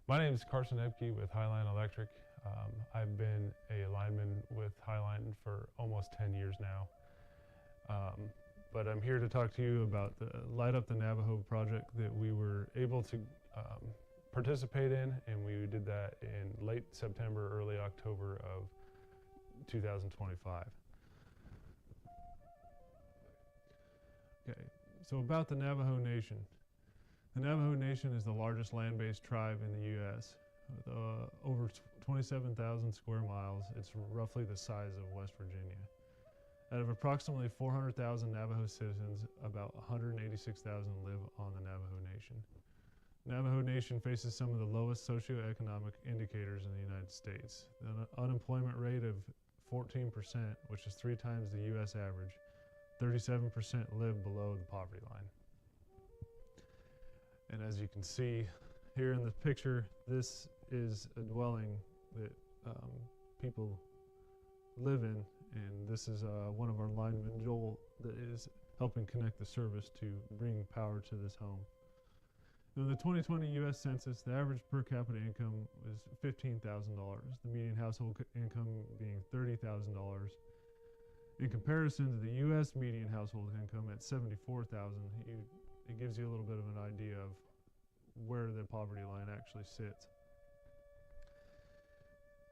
My name is Carson Ebke with Highline Electric. I've been a lineman with Highline for almost 10 years now. But I'm here to talk to you about the Light Up the Navajo project that we were able to participate in, and we did that in late September, early October of 2025. Okay, so about the Navajo Nation. The Navajo Nation is the largest land-based tribe in the U.S. With over 27,000 square miles. It's roughly the size of West Virginia. Out of approximately 400,000 Navajo citizens, about 186,000 live on the Navajo Nation. Navajo Nation faces some of the lowest socioeconomic indicators in the United States. The unemployment rate of 14%, which is 3 times the U.S. average. 37% live below the poverty line. And as you can see here in the picture, this is a dwelling that people live in, and this is one of our linemen, Joel, that is helping connect the service to bring power to this home. In the 2020 U.S. Census, the average per capita income was $15,000, the median household income being $30,000. In comparison to the U.S. median household income at $74,000, it gives you a little bit of an idea of where the poverty line actually sits.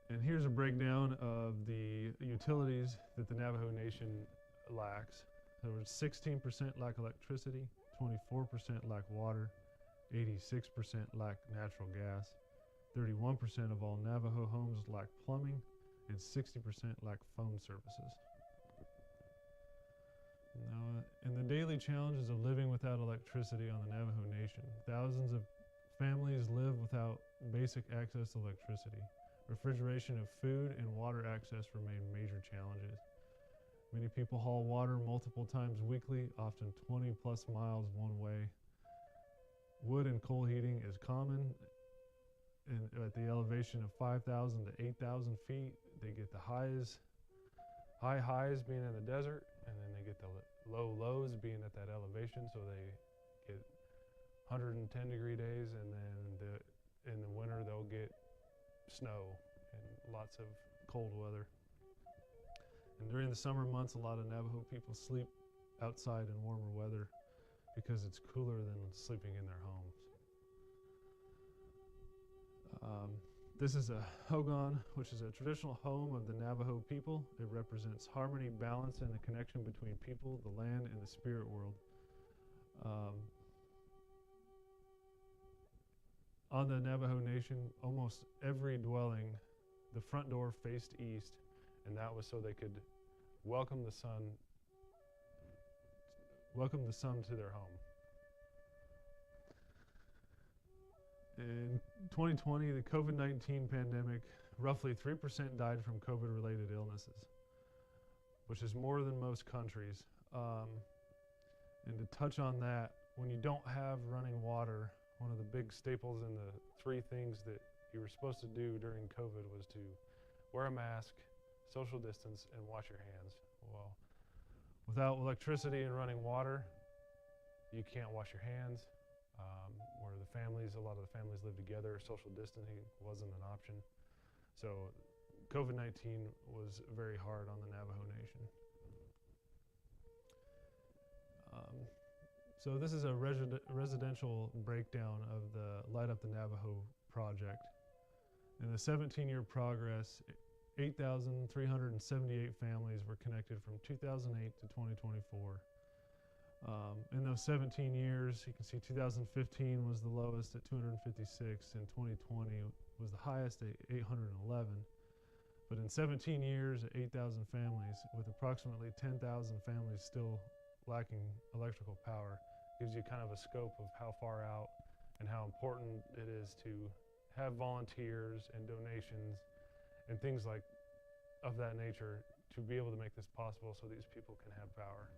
And here's a breakdown of the utilities that the Navajo Nation lacks. There was 16% lack electricity, 24% lack water, 86% lack natural gas, 31% of all Navajo homes lack plumbing, and 60% lack phone services. Now, in the daily challenges of living without electricity on the Navajo Nation, thousands of families live without basic access to electricity. Refrigeration of food and water access remain major challenges. Many people haul water multiple times weekly, often 20 plus miles one way. Wood and coal heating is common, and at the elevation of 5,000 to 8,000 feet, they get the highs being in the desert, and then they get the low lows being at that elevation, so they get 110 degree days, and then in the winter they'll get snow and lots of cold weather. And during the summer months, a lot of Navajo people sleep outside in warmer weather because it's cooler than sleeping in their homes. This is a hogan, which is a traditional home of the Navajo people. It represents harmony, balance, and the connection between people, the land, and the spirit world. On the Navajo Nation, almost every dwelling, the front door faced east, and that was so they could welcome the sun to their home. In 2020, the COVID-19 pandemic, roughly 3% died from COVID-related illnesses, which is more than most countries. And to touch on that, when you don't have running water, one of the big staples in the 3 things that you were supposed to do during COVID was to wear a mask, social distance, and wash your hands. Well, without electricity and running water, you can't wash your hands. Where a lot of the families live together, social distancing wasn't an option. So COVID-19 was very hard on the Navajo Nation. So this is a residential breakdown of the Light Up the Navajo project. In the 17-year progress, 8,378 families were connected from 2008 to 2024. In those 17 years, you can see 2015 was the lowest at 256, and 2020 was the highest at 811. But in 17 years, at 8,000 families, with approximately 10,000 families still lacking electrical power, gives you kind of a scope of how far out and how important it is to have volunteers and donations and things like of that nature to be able to make this possible so these people can have power.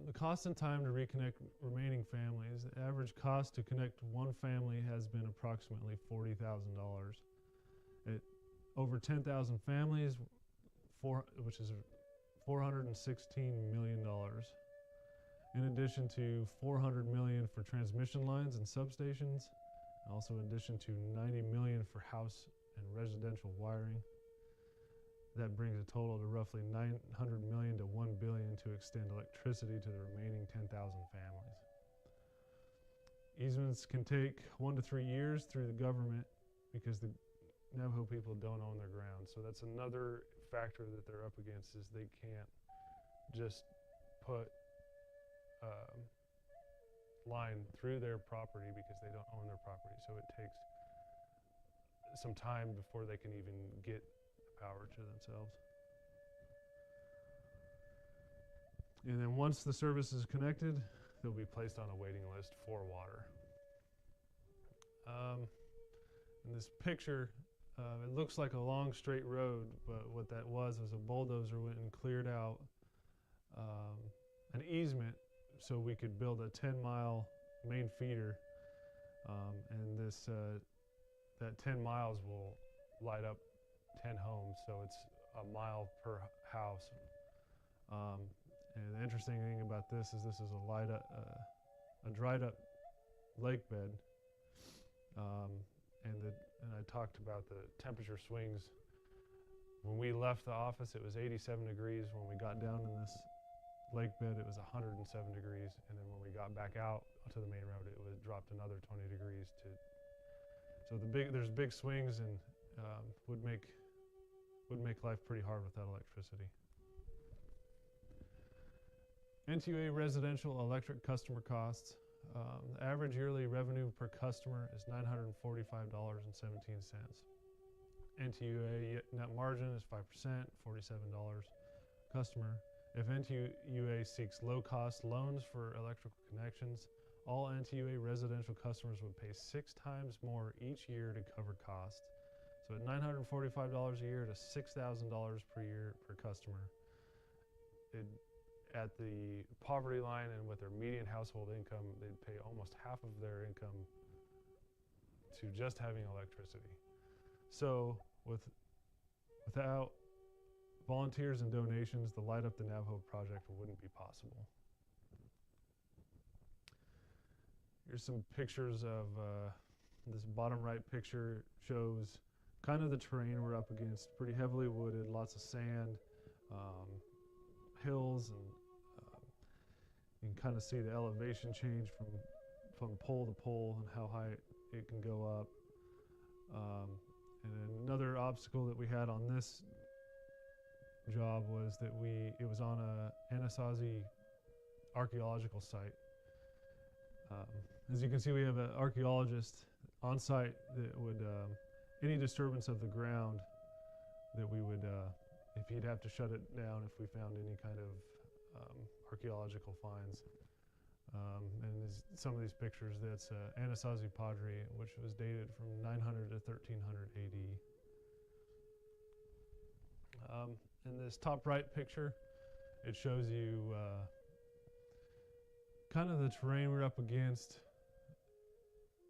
The cost and time to reconnect remaining families, the average cost to connect one family has been approximately $40,000. At over 10,000 families, which is $416 million. in addition to $400 million for transmission lines and substations, also in addition to $90 million for house and residential wiring. That brings a total to roughly $900 million to $1 billion to extend electricity to the remaining 10,000 families. Easements can take 1 to 3 years through the government because the Navajo people don't own their ground. So that's another factor that they're up against, is they can't just put line through their property because they don't own their property. So it takes some time before they can even get power to themselves. And then once the service is connected, they'll be placed on a waiting list for water. In this picture, it looks like a long straight road, but what that was a bulldozer went and cleared out an easement so we could build a 10-mile main feeder, and this that 10 miles will light up 10 homes, so it's a mile per house. And the interesting thing about this is a dried up lake bed, and I talked about the temperature swings. When we left the office, it was 87 degrees. When we got down in this lake bed, it was 107 degrees, and then when we got back out to the main road, it was dropped another 20 degrees. So there's big swings, and would make life pretty hard without electricity. NTUA residential electric customer costs. The average yearly revenue per customer is $945.17. NTUA net margin is 5%, $47 customer. If NTUA seeks low-cost loans for electrical connections, all NTUA residential customers would pay 6 times more each year to cover costs. So at $945 a year to $6,000 per year per customer, at the poverty line and with their median household income, they'd pay almost half of their income to just having electricity. So without volunteers and donations, the Light Up the Navajo project wouldn't be possible. Here's some pictures of this bottom right picture shows kind of the terrain we're up against. Pretty heavily wooded, lots of sand, hills, and you can kind of see the elevation change from pole to pole and how high it can go up. And another obstacle that we had on this job was that it was on a Anasazi archaeological site. As you can see, we have an archaeologist on site that would, any disturbance of the ground, that we would, if he'd have to shut it down if we found any kind of archaeological finds. And some of these pictures, that's Anasazi pottery, which was dated from 900 to 1300 AD. In this top right picture, it shows you kind of the terrain we're up against.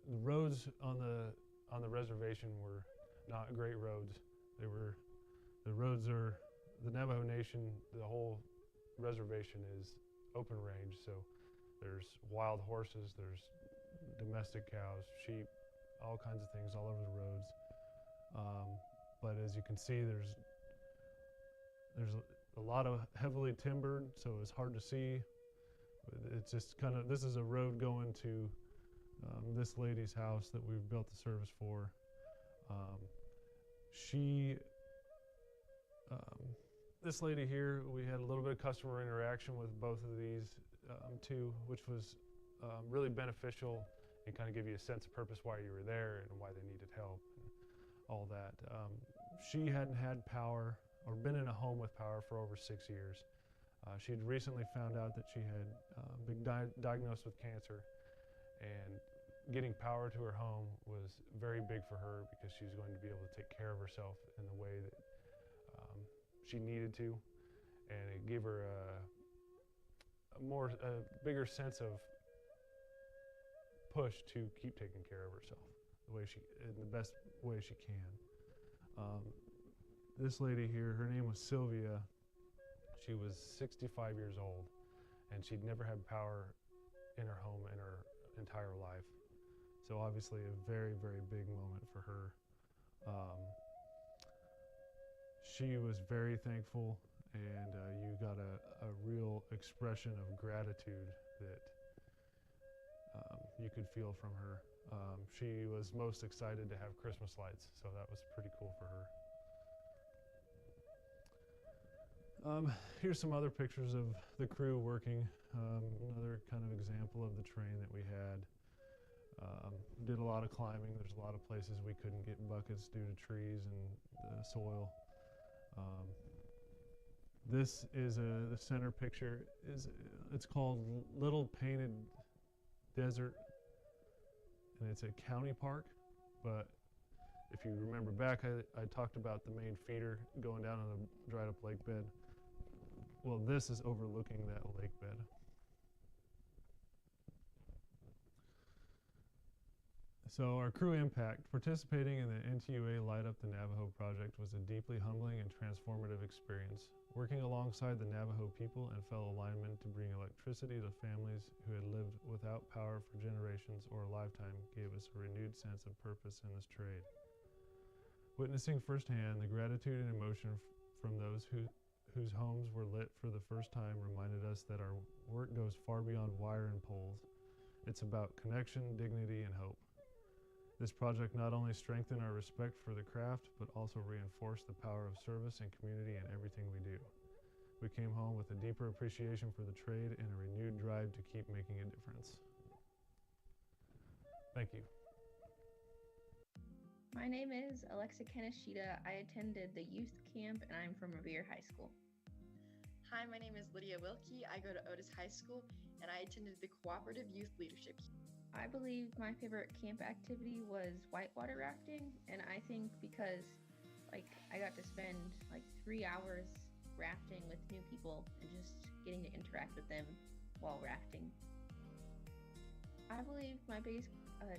The roads on the reservation were not great roads. The roads are, the Navajo Nation, the whole reservation is open range, so there's wild horses, there's domestic cows, sheep, all kinds of things all over the roads. But as you can see, there's a lot of heavily timbered, so it's hard to see. It's just kind of, this is a road going to this lady's house that we've built the service for. This lady here, we had a little bit of customer interaction with both of these two, which was really beneficial and kind of give you a sense of purpose why you were there and why they needed help and all that. She hadn't had power or been in a home with power for over 6 years. She'd recently found out that she had been diagnosed with cancer, and getting power to her home was very big for her because she was going to be able to take care of herself in the way that she needed to, and it gave her a bigger sense of push to keep taking care of herself in the best way she can. This lady here, her name was Sylvia. She was 65 years old, and she'd never had power in her home in her entire life. So obviously a very, very big moment for her. She was very thankful, and you got a real expression of gratitude that you could feel from her. She was most excited to have Christmas lights, so that was pretty cool for her. Here's some other pictures of the crew working. Another kind of example of the train that we had. Did a lot of climbing. There's a lot of places we couldn't get buckets due to trees and the soil. This is the center picture. It's called Little Painted Desert, and it's a county park. But if you remember back, I talked about the main feeder going down on a dried up lake bed. Well, this is overlooking that lake bed. So our crew impact, participating in the NTUA Light Up the Navajo project was a deeply humbling and transformative experience. Working alongside the Navajo people and fellow linemen to bring electricity to families who had lived without power for generations or a lifetime gave us a renewed sense of purpose in this trade. Witnessing firsthand the gratitude and emotion from those whose homes were lit for the first time reminded us that our work goes far beyond wire and poles. It's about connection, dignity, and hope. This project not only strengthened our respect for the craft, but also reinforced the power of service and community in everything we do. We came home with a deeper appreciation for the trade and a renewed drive to keep making a difference. Thank you. My name is Alexa Kaneshita. I attended the youth camp and I'm from Revere High School. Hi, my name is Lydia Wilkie. I go to Otis High School and I attended the Cooperative Youth Leadership. I believe my favorite camp activity was whitewater rafting, and I think because I got to spend 3 hours rafting with new people and just getting to interact with them while rafting. I believe my biggest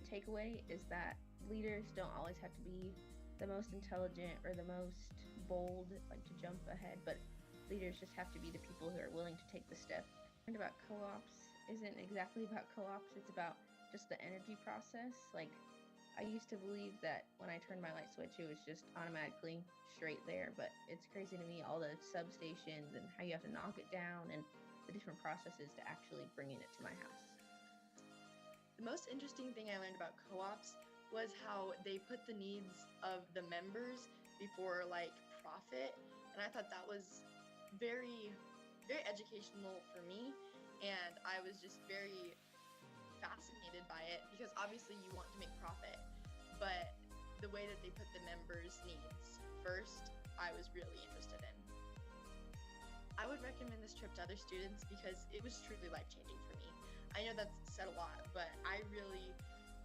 takeaway is that leaders don't always have to be the most intelligent or the most bold, to jump ahead, but leaders just have to be the people who are willing to take the step. I learned about co-ops isn't exactly about co-ops, it's about just the energy process. I used to believe that when I turned my light switch, it was just automatically straight there, but it's crazy to me, all the substations and how you have to knock it down and the different processes to actually bringing it to my house. The most interesting thing I learned about co-ops was how they put the needs of the members before profit, and I thought that was very, very educational for me, and I was just very fascinated by it because obviously you want to make profit, but the way that they put the members' needs first, I was really interested in. I would recommend this trip to other students because it was truly life-changing for me. I know that's said a lot, but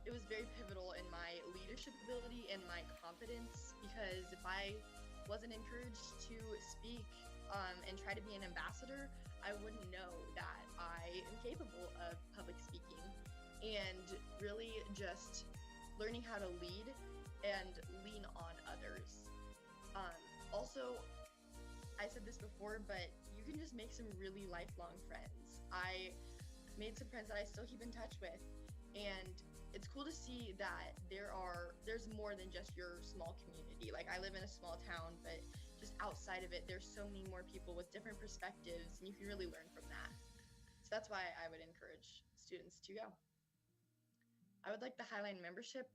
it was very pivotal in my leadership ability and my confidence, because if I wasn't encouraged to speak and try to be an ambassador, I wouldn't know that I am capable of public speaking and really just learning how to lead and lean on others. Also, I said this before, but you can just make some really lifelong friends. I made some friends that I still keep in touch with, and it's cool to see that there's more than just your small community. I live in a small town, but just outside of it, there's so many more people with different perspectives, and you can really learn from that. So that's why I would encourage students to go. I would like the Highline membership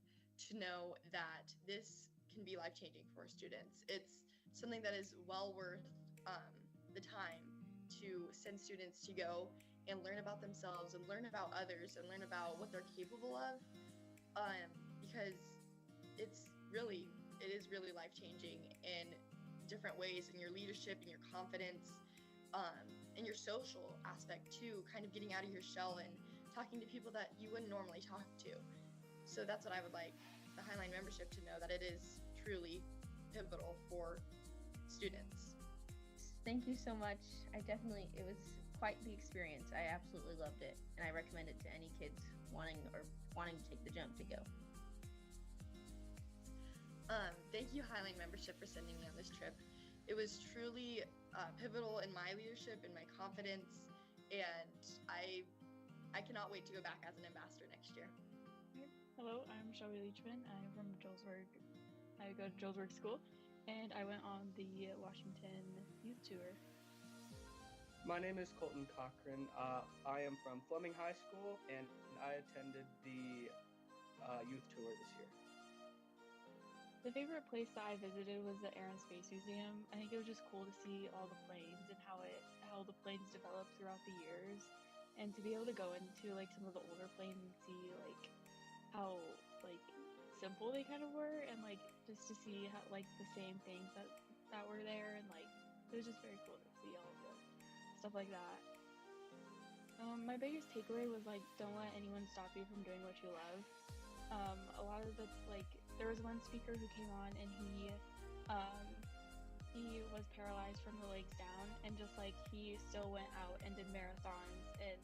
to know that this can be life-changing for students. It's something that is well worth the time to send students to go and learn about themselves and learn about others and learn about what they're capable of, because it is really life-changing in different ways, in your leadership, in your confidence, in your social aspect too, kind of getting out of your shell and talking to people that you wouldn't normally talk to. So that's what I would like the Highline membership to know, that it is truly pivotal for students. Thank you so much. It was quite the experience. I absolutely loved it, and I recommend it to any kids wanting to take the jump to go. Thank you, Highline membership, for sending me on this trip. It was truly pivotal in my leadership and my confidence, and I cannot wait to go back as an ambassador next year. Hello, I'm Shelby Leachman. I'm from Julesburg. I go to Julesburg School, and I went on the Washington Youth Tour. My name is Colton Cochran. I am from Fleming High School, and I attended the youth tour this year. The favorite place that I visited was the Air and Space Museum. I think it was just cool to see all the planes and how the planes developed throughout the years, and to be able to go into like some of the older planes and see like how like simple they kind of were, and like just to see how like the same things that were there, and like it was just very cool to see all of the stuff like that. My biggest takeaway was like, don't let anyone stop you from doing what you love. A lot of the like, there was one speaker who came on, and he was paralyzed from the legs down, and just like he still went out and did marathons and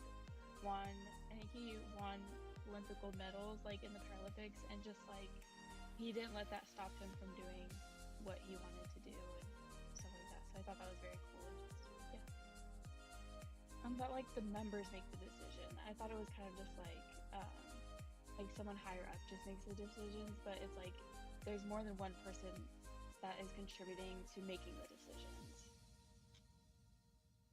won. I think he won Olympic gold medals like in the Paralympics, and just like he didn't let that stop him from doing what he wanted to do and stuff like that. So I thought that was very cool. And just that like the members make the decision. I thought it was kind of just like someone higher up just makes the decisions, but it's like there's more than one person that is contributing to making the decisions.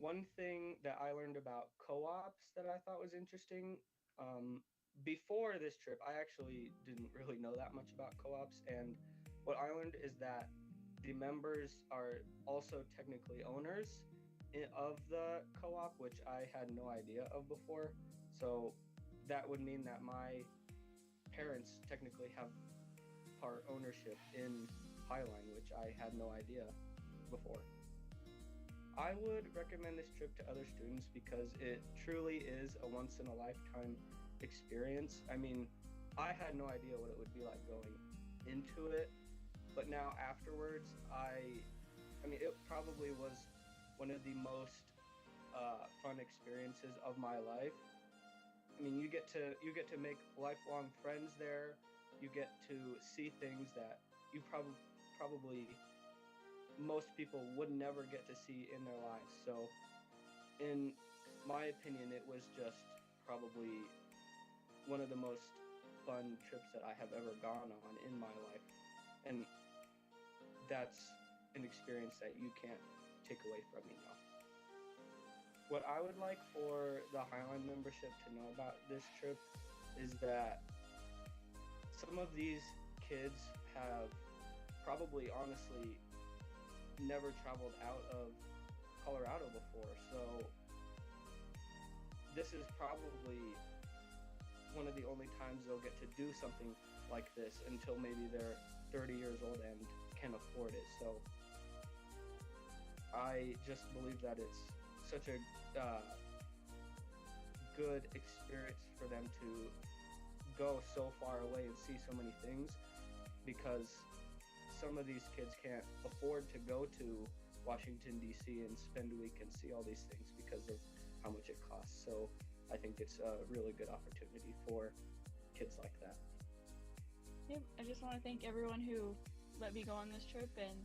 One thing that I learned about co-ops that I thought was interesting, before this trip, I actually didn't really know that much about co-ops, and what I learned is that the members are also technically owners of the co-op, which I had no idea of before. So that would mean that my parents technically have part ownership in Highline, which I had no idea before. I would recommend this trip to other students because it truly is a once-in-a-lifetime experience. I mean, I had no idea what it would be like going into it, but now afterwards, I mean, it probably was one of the most fun experiences of my life. I mean, you get to make lifelong friends there. You get to see things that you probably most people would never get to see in their lives. So, in my opinion, it was just probably one of the most fun trips that I have ever gone on in my life, and that's an experience that you can't take away from me now. What I would like for the Highline membership to know about this trip is that some of these kids have probably honestly never traveled out of Colorado before. So this is probably one of the only times they'll get to do something like this until maybe they're 30 years old and can afford it. So I just believe that it's such a good experience for them to go so far away and see so many things, because some of these kids can't afford to go to Washington, D.C. and spend a week and see all these things because of how much it costs. So I think it's a really good opportunity for kids like that. Yep, I just want to thank everyone who let me go on this trip, and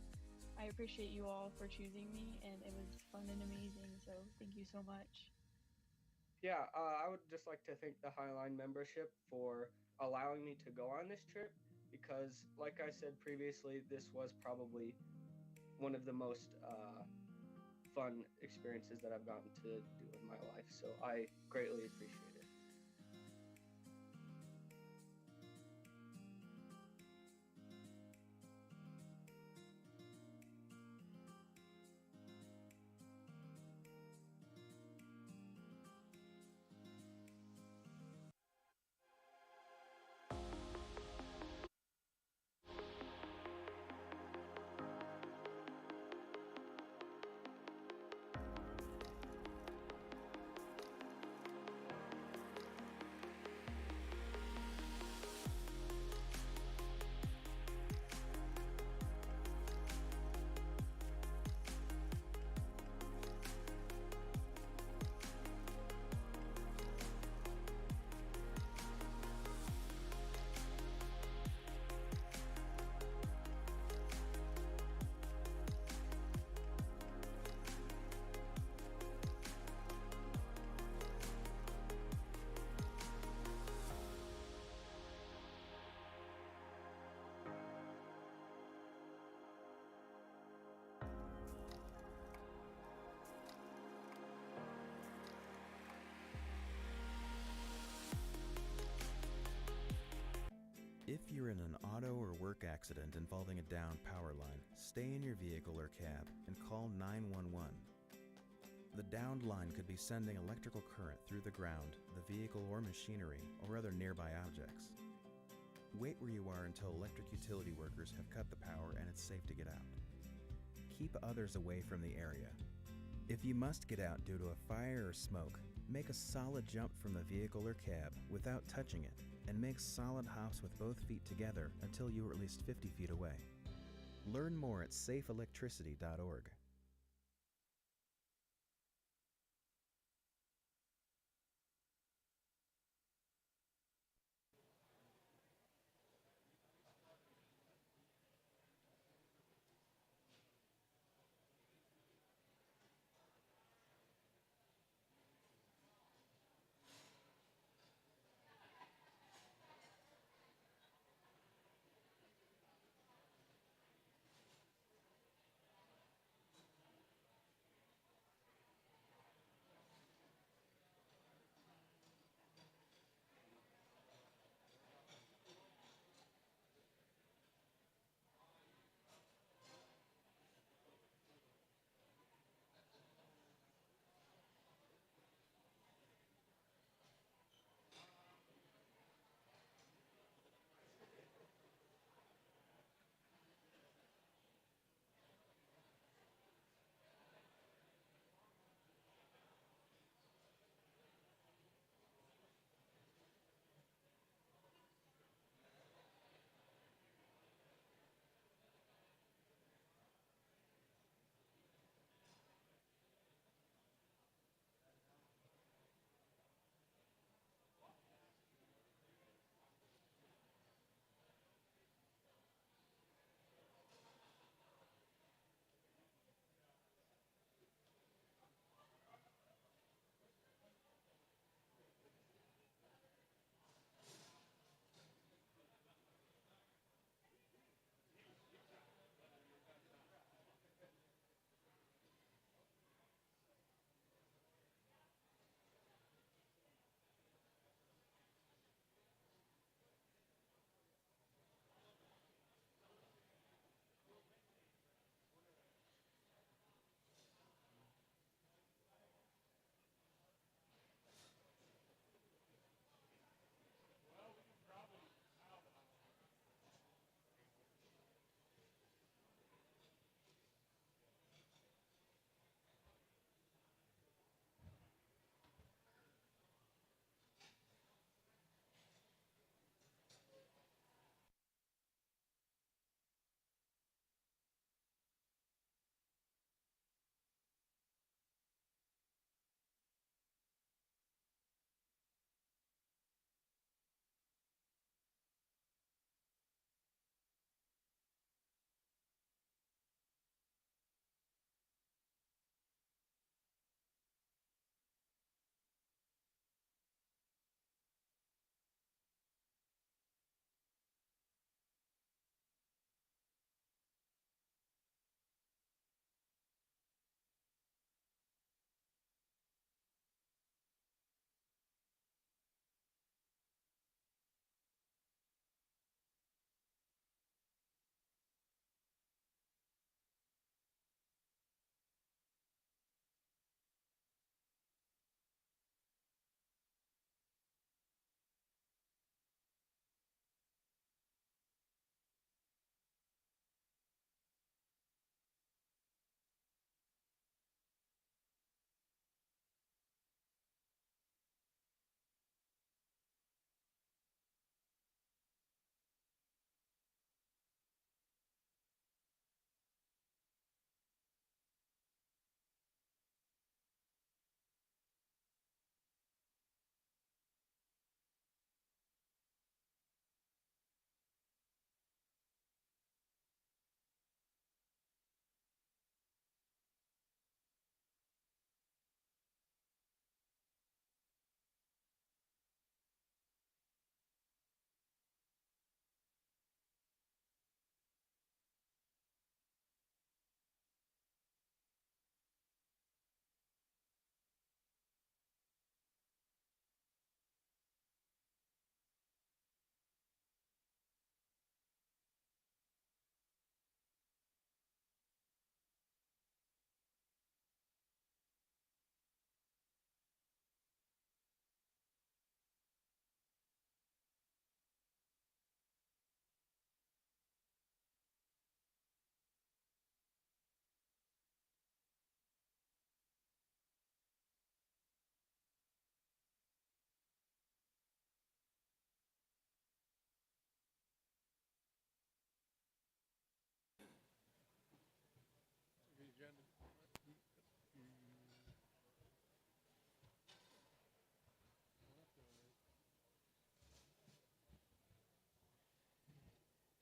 I appreciate you all for choosing me, and it was fun and amazing, so thank you so much. Yeah, I would just like to thank the Highline membership for allowing me to go on this trip, because like I said previously, this was probably one of the most fun experiences that I've gotten to do in my life. So I greatly appreciate it. If you're in an auto or work accident involving a downed power line, stay in your vehicle or cab and call 911. The downed line could be sending electrical current through the ground, the vehicle or machinery, or other nearby objects. Wait where you are until electric utility workers have cut the power and it's safe to get out. Keep others away from the area. If you must get out due to a fire or smoke, make a solid jump from the vehicle or cab without touching it, and make solid hops with both feet together until you are at least 50 feet away. Learn more at safeelectricity.org.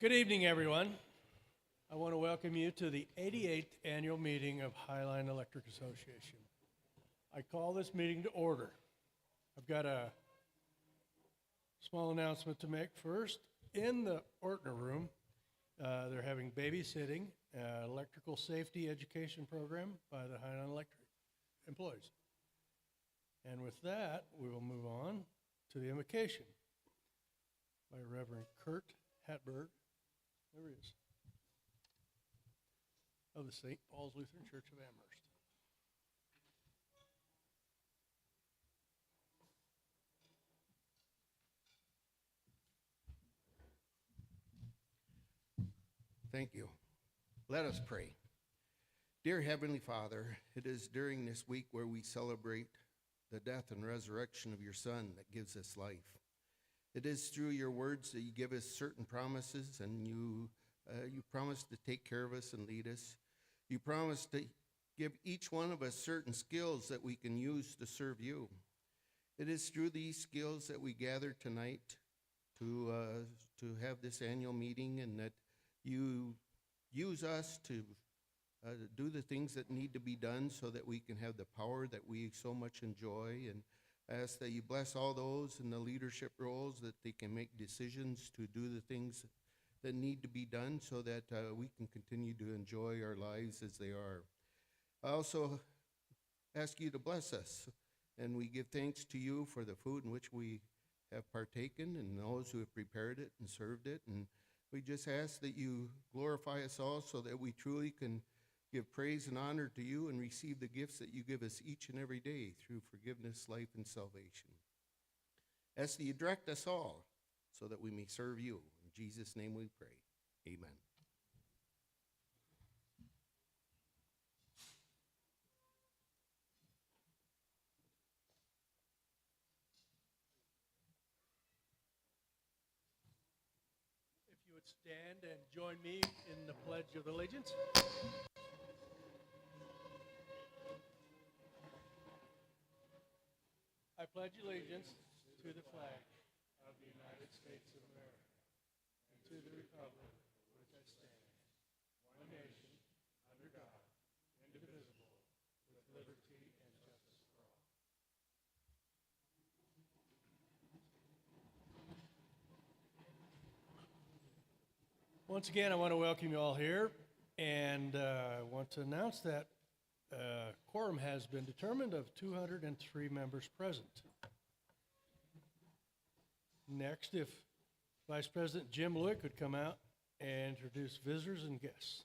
Good evening, everyone. I want to welcome you to the 88th annual meeting of Highline Electric Association. I call this meeting to order. I've got a small announcement to make first. In the Ortner room, they're having babysitting, electrical safety education program by the Highline Electric employees. And with that, we will move on to the invocation by Reverend Kurt Hatberg. There he is. Of the St. Paul's Lutheran Church of Amherst. Thank you. Let us pray. Dear Heavenly Father, it is during this week where we celebrate the death and resurrection of your Son that gives us life. It is through your words that you give us certain promises, and you promise to take care of us and lead us. You promise to give each one of us certain skills that we can use to serve you. It is through these skills that we gather tonight to have this annual meeting, and that you use us to do the things that need to be done so that we can have the power that we so much enjoy. And I ask that you bless all those in the leadership roles, that they can make decisions to do the things that need to be done so that we can continue to enjoy our lives as they are. I also ask you to bless us, and we give thanks to you for the food in which we have partaken and those who have prepared it and served it. And we just ask that you glorify us all so that we truly can give praise and honor to you and receive the gifts that you give us each and every day through forgiveness, life, and salvation. Ask that you direct us all so that we may serve you. In Jesus' name we pray. Amen. If you would stand and join me in the Pledge of Allegiance. I pledge allegiance to the flag of the United States of America and to the republic for which it stands, one nation, under God, indivisible, with liberty and justice for all. Once again, I want to welcome you all here, and I want to announce that quorum has been determined of 203 members present. Next, if Vice President Jim Lewick would come out and introduce visitors and guests.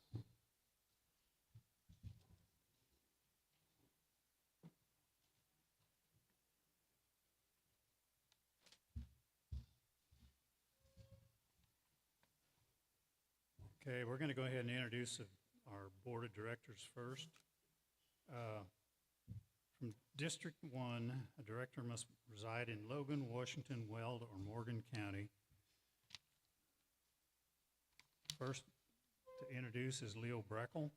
Okay, we're going to go ahead and introduce our board of directors first. From District 1, a director must reside in Logan, Washington, Weld, or Morgan County. First to introduce is Leo Breckel.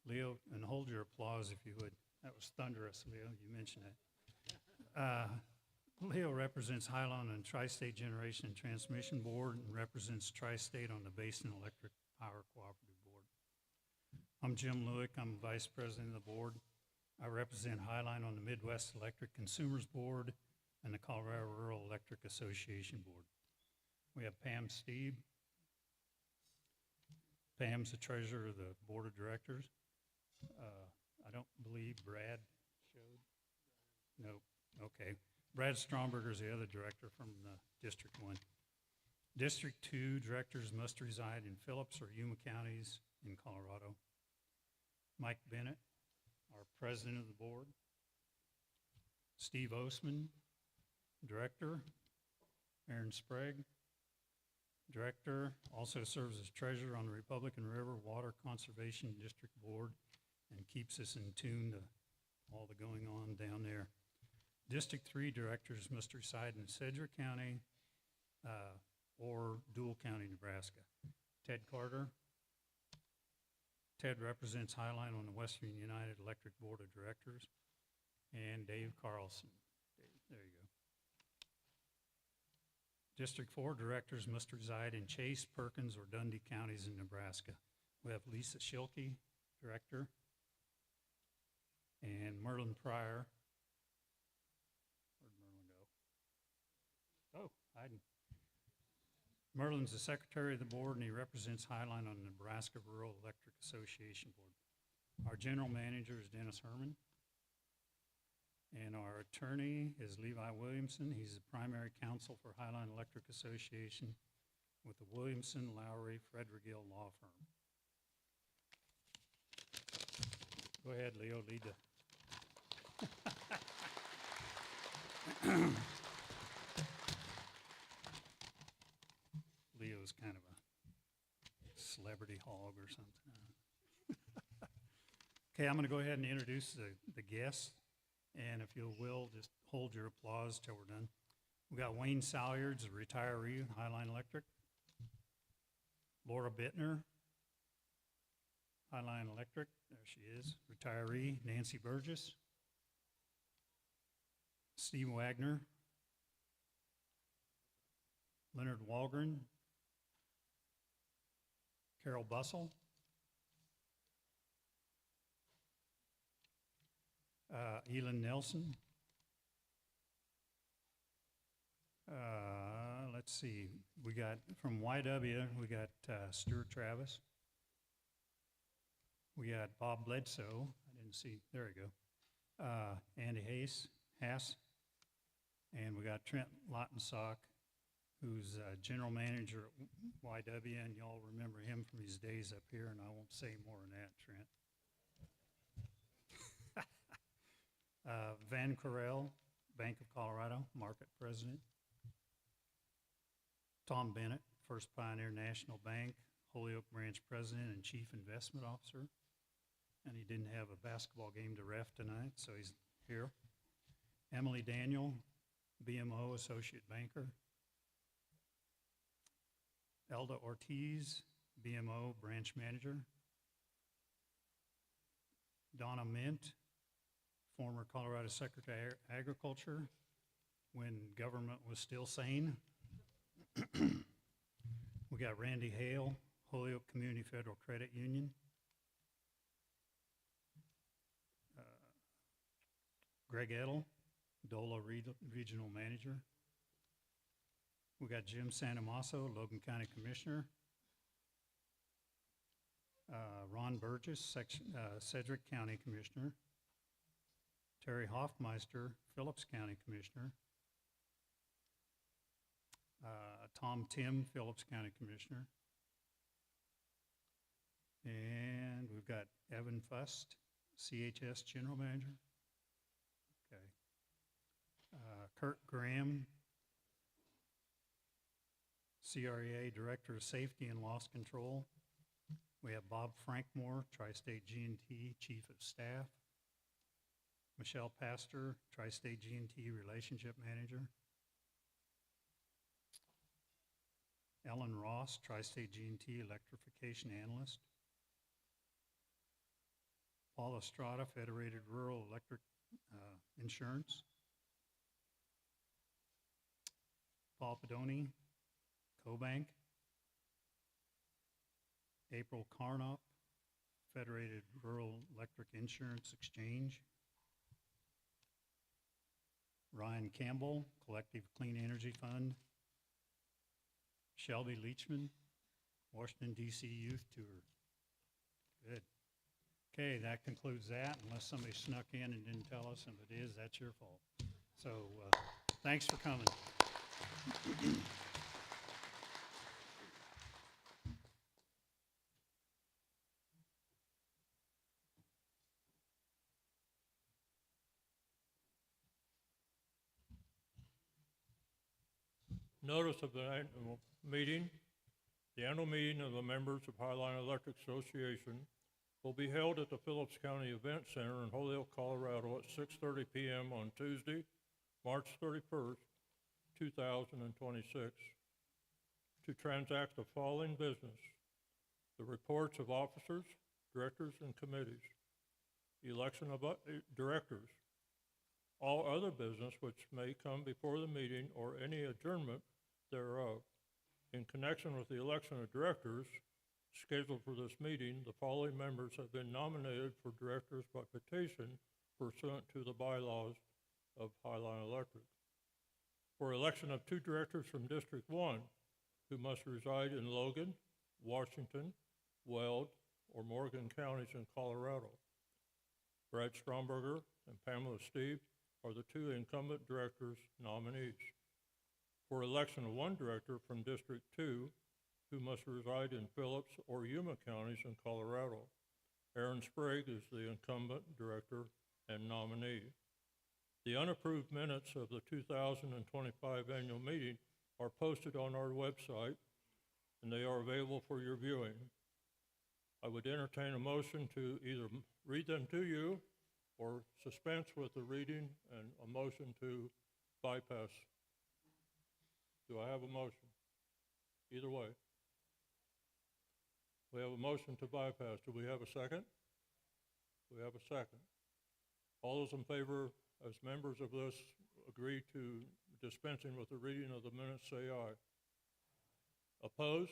Leo, and hold your applause if you would. That was thunderous, Leo, you mentioned it. Leo represents Highline and Tri-State Generation and Transmission Board, and represents Tri-State on the Basin Electric Power Cooperative Board. I'm Jim Lewick. I'm Vice President of the board. I represent Highline on the Midwest Electric Consumers Board and the Colorado Rural Electric Association Board. We have Pam Steeb. Pam's the treasurer of the board of directors. I don't believe Brad showed. No, okay. Brad Stromberger is the other director from District 1. District 2 directors must reside in Phillips or Yuma counties in Colorado. Mike Bennett, our president of the board. Steve Osman, director. Aaron Sprague, director, also serves as treasurer on the Republican River Water Conservation District Board and keeps us in tune to all the going on down there. District 3 directors must reside in Sedgwick County or Dual County, Nebraska. Ted Carter. Ted represents Highline on the Western United Electric Board of Directors. And Dave Carlson. Dave, there you go. District 4 directors must reside in Chase, Perkins, or Dundee counties in Nebraska. We have Lisa Schilke, director, and Merlin Pryor. Where'd Merlin go? Oh, hiding. Merlin's the secretary of the board, and he represents Highline on the Nebraska Rural Electric Association Board. Our general manager is Dennis Herman. And our attorney is Levi Williamson. He's the primary counsel for Highline Electric Association with the Williamson, Lowry, Frederick-Gill Law Firm. Go ahead, Leo, lead the. Leo's kind of a celebrity hog or something. Okay, I'm going to go ahead and introduce the guests. And if you will, just hold your applause till we're done. We got Wayne Salyards, a retiree with Highline Electric. Laura Bittner, Highline Electric, there she is, retiree. Nancy Burgess. Steve Wagner. Leonard Walgren. Carol Bussell. Elin Nelson. Let's see, we got from YW, we got Stuart Travis. We got Bob Bledsoe. I didn't see, there we go. Andy Haas. And we got Trent Lautensock, who's general manager at YW, and y'all remember him from his days up here, and I won't say more than that, Trent. Van Correll, Bank of Colorado, market president. Tom Bennett, First Pioneer National Bank, Holyoke branch president and chief investment officer. And he didn't have a basketball game to ref tonight, so he's here. Emily Daniel, BMO associate banker. Elda Ortiz, BMO branch manager. Donna Mint, former Colorado Secretary of Agriculture when government was still sane. We got Randy Hale, Holyoke Community Federal Credit Union. Greg Edel, DOLA Regional Manager. We got Jim Santamasso, Logan County Commissioner. Ron Burgess, Sedgwick County Commissioner. Terry Hoffmeister, Phillips County Commissioner. Tom Tim, Phillips County Commissioner. And we've got Evan Fust, CHS General Manager. Okay. Kurt Graham, CREA Director of Safety and Loss Control. We have Bob Frankmore, Tri-State G&T Chief of Staff. Michelle Pastor, Tri-State G&T Relationship Manager. Ellen Ross, Tri-State G&T Electrification Analyst. Paul Estrada, Federated Rural Electric Insurance. Paul Pedoni, CoBank. April Carnop, Federated Rural Electric Insurance Exchange. Ryan Campbell, Collective Clean Energy Fund. Shelby Leachman, Washington, D.C. Youth Tour. Good. Okay, that concludes that, unless somebody snuck in and didn't tell us, and if it is, that's your fault. So thanks for coming. Notice of the annual meeting. The annual meeting of the members of Highline Electric Association will be held at the Phillips County Event Center in Holyoke, Colorado at 6:30 p.m. on Tuesday, March 31st, 2026, to transact the following business: the reports of officers, directors, and committees, election of directors, all other business which may come before the meeting, or any adjournment thereof. In connection with the election of directors scheduled for this meeting, the following members have been nominated for directors by petition pursuant to the bylaws of Highline Electric. For election of 2 directors from District 1, who must reside in Logan, Washington, Weld, or Morgan counties in Colorado. Brad Stromberger and Pamela Steve are the 2 incumbent directors nominees. For election of 1 director from District 2, who must reside in Phillips or Yuma counties in Colorado. Aaron Sprague is the incumbent director and nominee. The unapproved minutes of the 2025 annual meeting are posted on our website, and they are available for your viewing. I would entertain a motion to either read them to you or dispense with the reading and a motion to bypass. Do I have a motion? Either way. We have a motion to bypass. Do we have a second? We have a second. All those in favor, as members of this, agree to dispensing with the reading of the minutes, say aye. Opposed?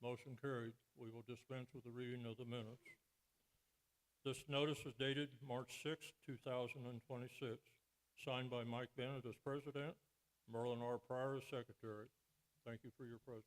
Motion carried. We will dispense with the reading of the minutes. This notice is dated March 6, 2026, signed by Mike Bennett as president, Merlin R. Pryor as secretary. Thank you for your presence.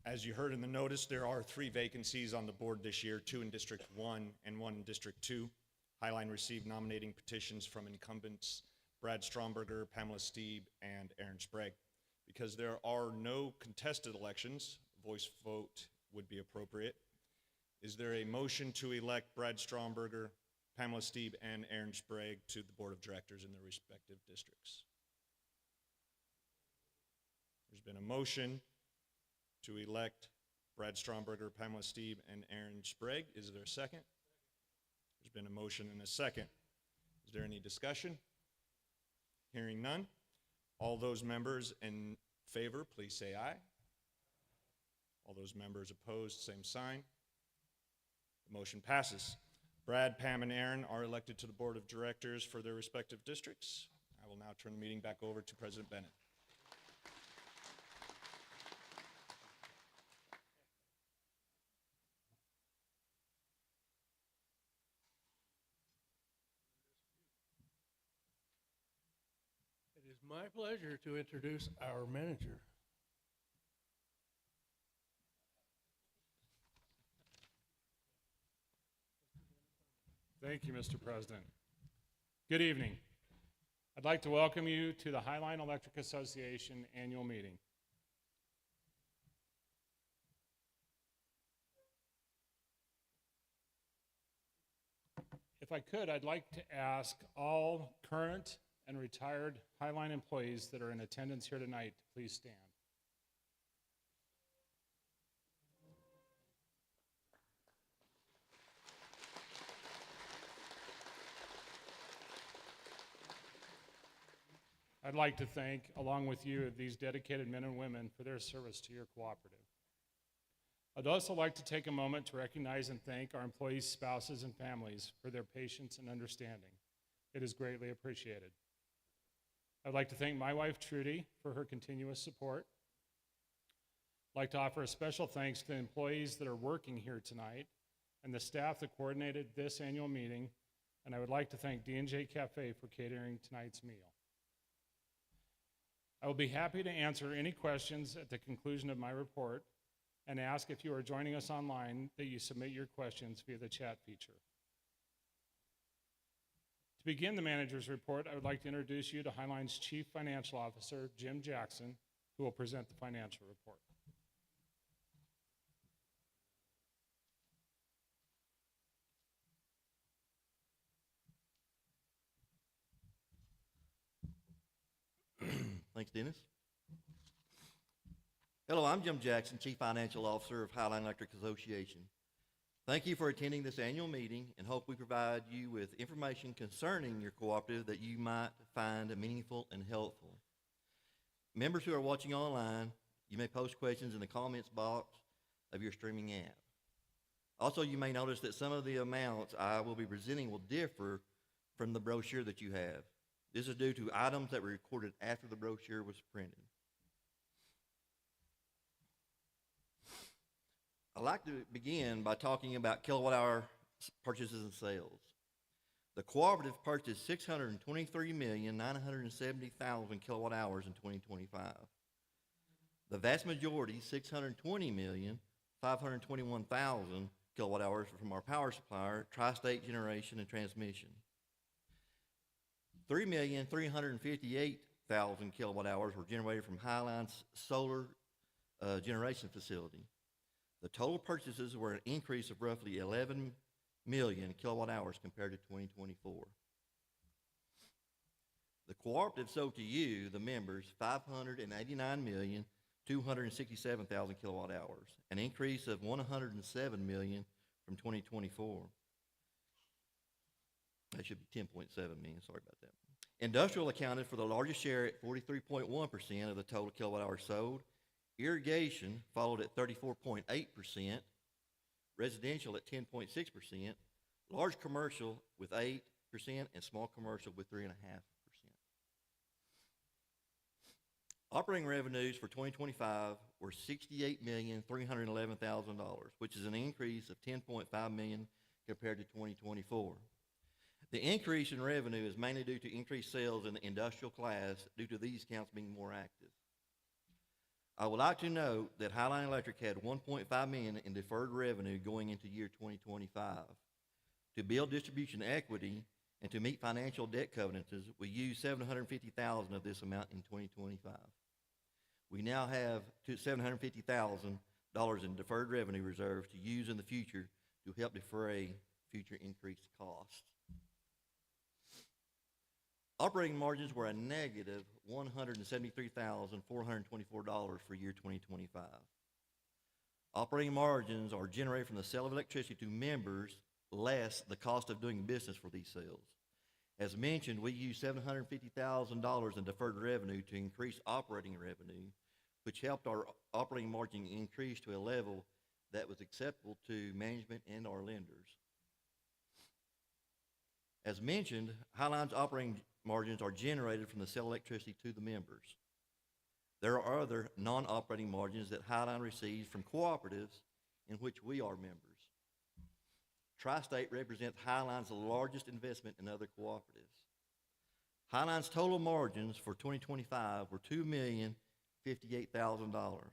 As you heard in the notice, there are 3 vacancies on the board this year, 2 in District 1 and 1 in District 2. Highline received nominating petitions from incumbents Brad Stromberger, Pamela Steeb, and Aaron Sprague. Because there are no contested elections, voice vote would be appropriate. Is there a motion to elect Brad Stromberger, Pamela Steeb, and Aaron Sprague to the board of directors in their respective districts? There's been a motion to elect Brad Stromberger, Pamela Steeb, and Aaron Sprague. Is there a second? There's been a motion and a second. Is there any discussion? Hearing none. All those members in favor, please say aye. All those members opposed, same sign. The motion passes. Brad, Pam, and Aaron are elected to the board of directors for their respective districts. I will now turn the meeting back over to President Bennett. It is my pleasure to introduce our manager. Thank you, Mr. President. Good evening. I'd like to welcome you to the Highline Electric Association annual meeting. If I could, I'd like to ask all current and retired Highline employees that are in attendance here tonight to please stand. I'd like to thank, along with you, these dedicated men and women for their service to your cooperative. I'd also like to take a moment to recognize and thank our employees' spouses and families for their patience and understanding. It is greatly appreciated. I'd like to thank my wife, Trudy, for her continuous support. I'd like to offer a special thanks to the employees that are working here tonight and the staff that coordinated this annual meeting, and I would like to thank D&J Cafe for catering tonight's meal. I will be happy to answer any questions at the conclusion of my report and ask if you are joining us online that you submit your questions via the chat feature. To begin the manager's report, I would like to introduce you to Highline's Chief Financial Officer, Jim Jackson, who will present the financial report. Thanks, Dennis. Hello, I'm Jim Jackson, Chief Financial Officer of Highline Electric Association. Thank you for attending this annual meeting and hope we provide you with information concerning your cooperative that you might find meaningful and helpful. Members who are watching online, you may post questions in the comments box of your streaming app. Also, you may notice that some of the amounts I will be presenting will differ from the brochure that you have. This is due to items that were recorded after the brochure was printed. I'd like to begin by talking about kilowatt hour purchases and sales. The cooperative purchased 623,970,000 kilowatt hours in 2025. The vast majority, 620,521,000 kilowatt hours, from our power supplier, Tri-State Generation and Transmission. 3,358,000 kilowatt hours were generated from Highline's solar generation facility. The total purchases were an increase of roughly 11 million kilowatt hours compared to 2024. The cooperative sold to you, the members, 589,267,000 kilowatt hours, an increase of 107 million from 2024. That should be 10.7 million, sorry about that. Industrial accounted for the largest share at 43.1% of the total kilowatt hours sold. Irrigation followed at 34.8%, residential at 10.6%, large commercial with 8%, and small commercial with 3.5%. Operating revenues for 2025 were $68,311,000, which is an increase of $10.5 million compared to 2024. The increase in revenue is mainly due to increased sales in the industrial class due to these accounts being more active. I would like to note that Highline Electric had $1.5 million in deferred revenue going into year 2025. To build distribution equity and to meet financial debt covenants, we used $750,000 of this amount in 2025. We now have $750,000 in deferred revenue reserves to use in the future to help defray future increased costs. Operating margins were a negative $173,424 for year 2025. Operating margins are generated from the sale of electricity to members less the cost of doing business for these sales. As mentioned, we used $750,000 in deferred revenue to increase operating revenue, which helped our operating margin increase to a level that was acceptable to management and our lenders. As mentioned, Highline's operating margins are generated from the sale of electricity to the members. There are other non-operating margins that Highline receives from cooperatives in which we are members. Tri-State represents Highline's largest investment in other cooperatives. Highline's total margins for 2025 were $2,058,000.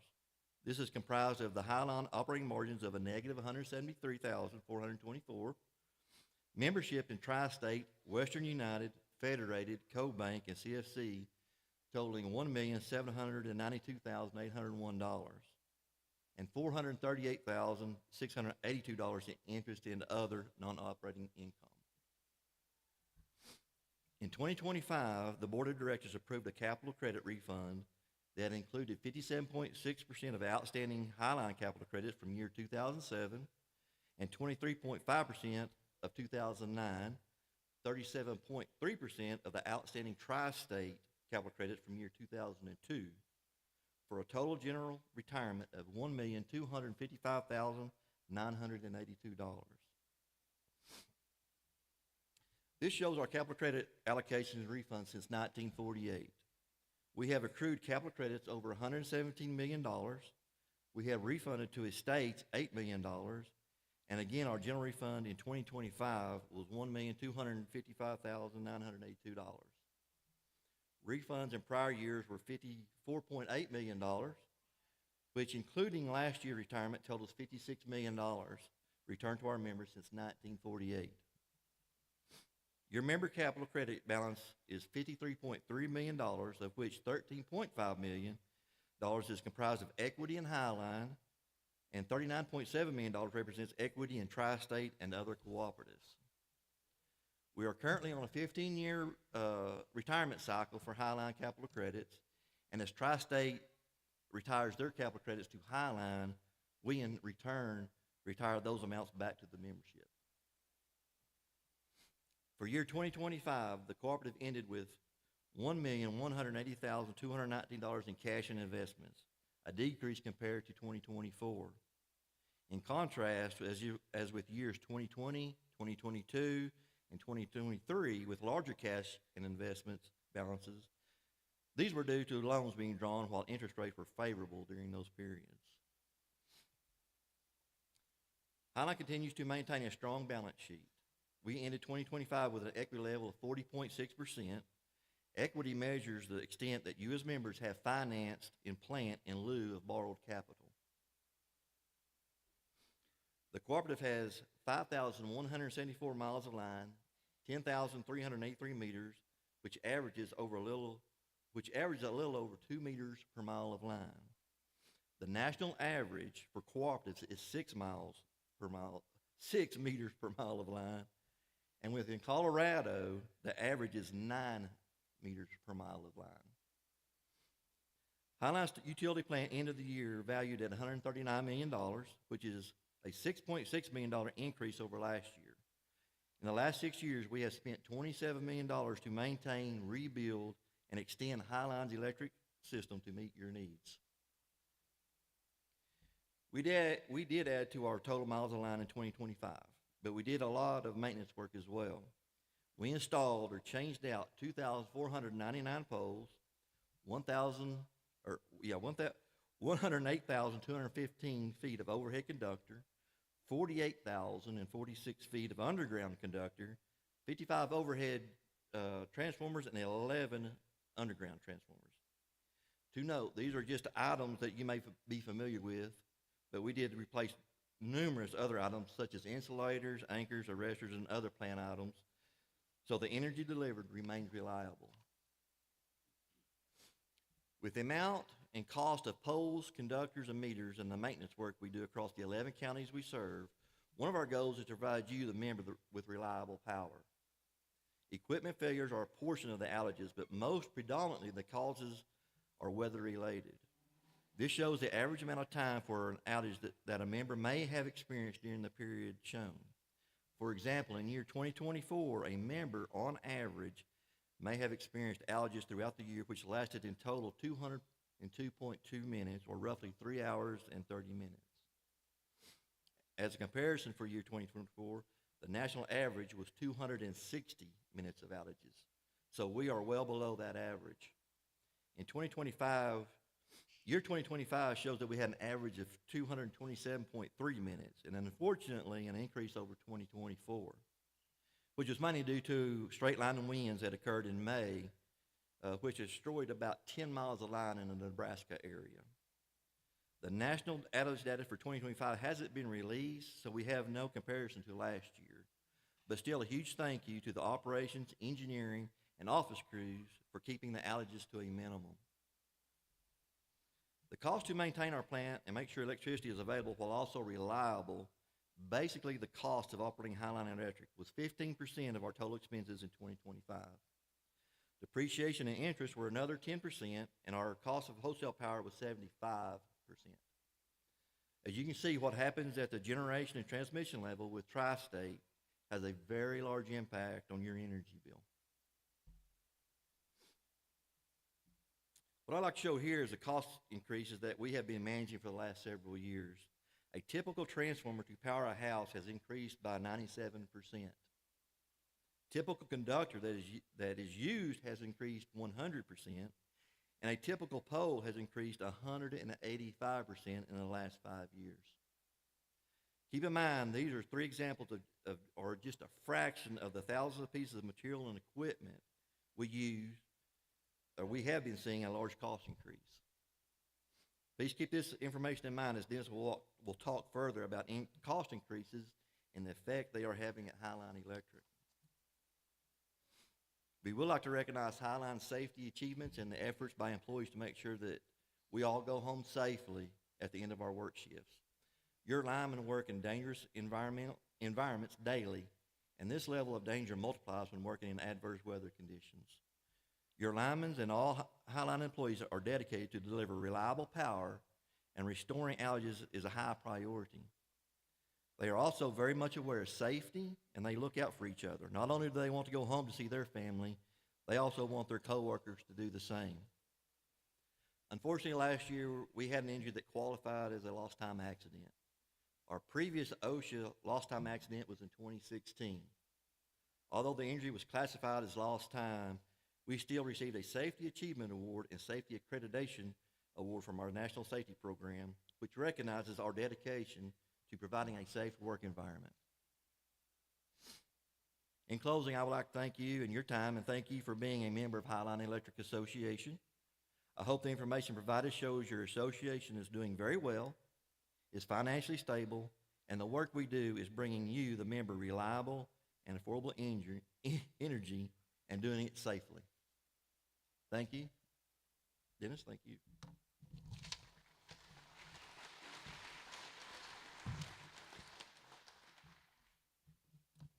This is comprised of the Highline operating margins of a negative $173,424, membership in Tri-State, Western United, Federated, CoBank, and CFC totaling $1,792,801, and $438,682 in interest in other non-operating income. In 2025, the Board of Directors approved a capital credit refund that included 57.6% of outstanding Highline capital credits from year 2007 and 23.5% of 2009, 37.3% of the outstanding Tri-State capital credits from year 2002, for a total general retirement of $1,255,982. This shows our capital credit allocations and refunds since 1948. We have accrued capital credits over $117 million. We have refunded to estates $8 million. And again, our general refund in 2025 was $1,255,982. Refunds in prior years were $54.8 million, which, including last year's retirement, totals $56 million returned to our members since 1948. Your member capital credit balance is $53.3 million, of which $13.5 million is comprised of equity in Highline, and $39.7 million represents equity in Tri-State and other cooperatives. We are currently on a 15-year retirement cycle for Highline capital credits, and as Tri-State retires their capital credits to Highline, we in return retire those amounts back to the membership. For year 2025, the cooperative ended with $1,180,219 in cash and investments, a decrease compared to 2024. In contrast, as with years 2020, 2022, and 2023, with larger cash and investments balances, these were due to loans being drawn while interest rates were favorable during those periods. Highline continues to maintain a strong balance sheet. We ended 2025 with an equity level of 40.6%. Equity measures the extent that you as members have financed in plant in lieu of borrowed capital. The cooperative has 5,174 miles of line, 10,383 meters, which averages a little over 2 meters per mile of line. The national average for cooperatives is 6 meters per mile of line, and within Colorado, the average is 9 meters per mile of line. Highline's utility plant ended the year valued at $139 million, which is a $6.6 million increase over last year. In the last 6 years, we have spent $27 million to maintain, rebuild, and extend Highline's electric system to meet your needs. We did add to our total miles of line in 2025, but we did a lot of maintenance work as well. We installed or changed out 2,499 poles, 108,215 feet of overhead conductor, 48,046 feet of underground conductor, 55 overhead transformers, and 11 underground transformers. To note, these are just items that you may be familiar with, but we did replace numerous other items such as insulators, anchors, arresters, and other plant items, so the energy delivered remains reliable. With the amount and cost of poles, conductors, and meters and the maintenance work we do across the 11 counties we serve, one of our goals is to provide you, the member, with reliable power. Equipment failures are a portion of the outages, but most predominantly the causes are weather-related. This shows the average amount of time for an outage that a member may have experienced during the period shown. For example, in year 2024, a member, on average, may have experienced outages throughout the year, which lasted in total 202.2 minutes, or roughly 3 hours and 30 minutes. As a comparison for year 2024, the national average was 260 minutes of outages. So we are well below that average. In 2025, year 2025 shows that we had an average of 227.3 minutes, and unfortunately an increase over 2024, which was mainly due to straight line winds that occurred in May, which destroyed about 10 miles of line in the Nebraska area. The national outage data for 2025 hasn't been released, so we have no comparison to last year. But still, a huge thank you to the operations, engineering, and office crews for keeping the outages to a minimum. The cost to maintain our plant and make sure electricity is available while also reliable, basically the cost of operating Highline Electric, was 15% of our total expenses in 2025. Depreciation and interest were another 10%, and our cost of wholesale power was 75%. As you can see, what happens at the generation and transmission level with Tri-State has a very large impact on your energy bill. What I'd like to show here is the cost increases that we have been managing for the last several years. A typical transformer to power a house has increased by 97%. Typical conductor that is used has increased 100%, and a typical pole has increased 185% in the last 5 years. Keep in mind, these are 3 examples or just a fraction of the thousands of pieces of material and equipment we have been seeing a large cost increase. Please keep this information in mind as Dennis will talk further about cost increases and the effect they are having at Highline Electric. We would like to recognize Highline's safety achievements and the efforts by employees to make sure that we all go home safely at the end of our work shifts. Your linemen work in dangerous environments daily, and this level of danger multiplies when working in adverse weather conditions. Your linemen and all Highline employees are dedicated to deliver reliable power, and restoring outages is a high priority. They are also very much aware of safety, and they look out for each other. Not only do they want to go home to see their family, They also want their coworkers to do the same. Unfortunately, last year, we had an injury that qualified as a lost time accident. Our previous OSHA lost time accident was in 2016. Although the injury was classified as lost time, we still received a Safety Achievement Award and Safety Accreditation Award from our National Safety Program, which recognizes our dedication to providing a safe work environment. In closing, I would like to thank you and your time, and thank you for being a member of Highline Electric Association. I hope the information provided shows your association is doing very well, is financially stable, and the work we do is bringing you, the member, reliable and affordable energy and doing it safely. Thank you. Dennis, thank you.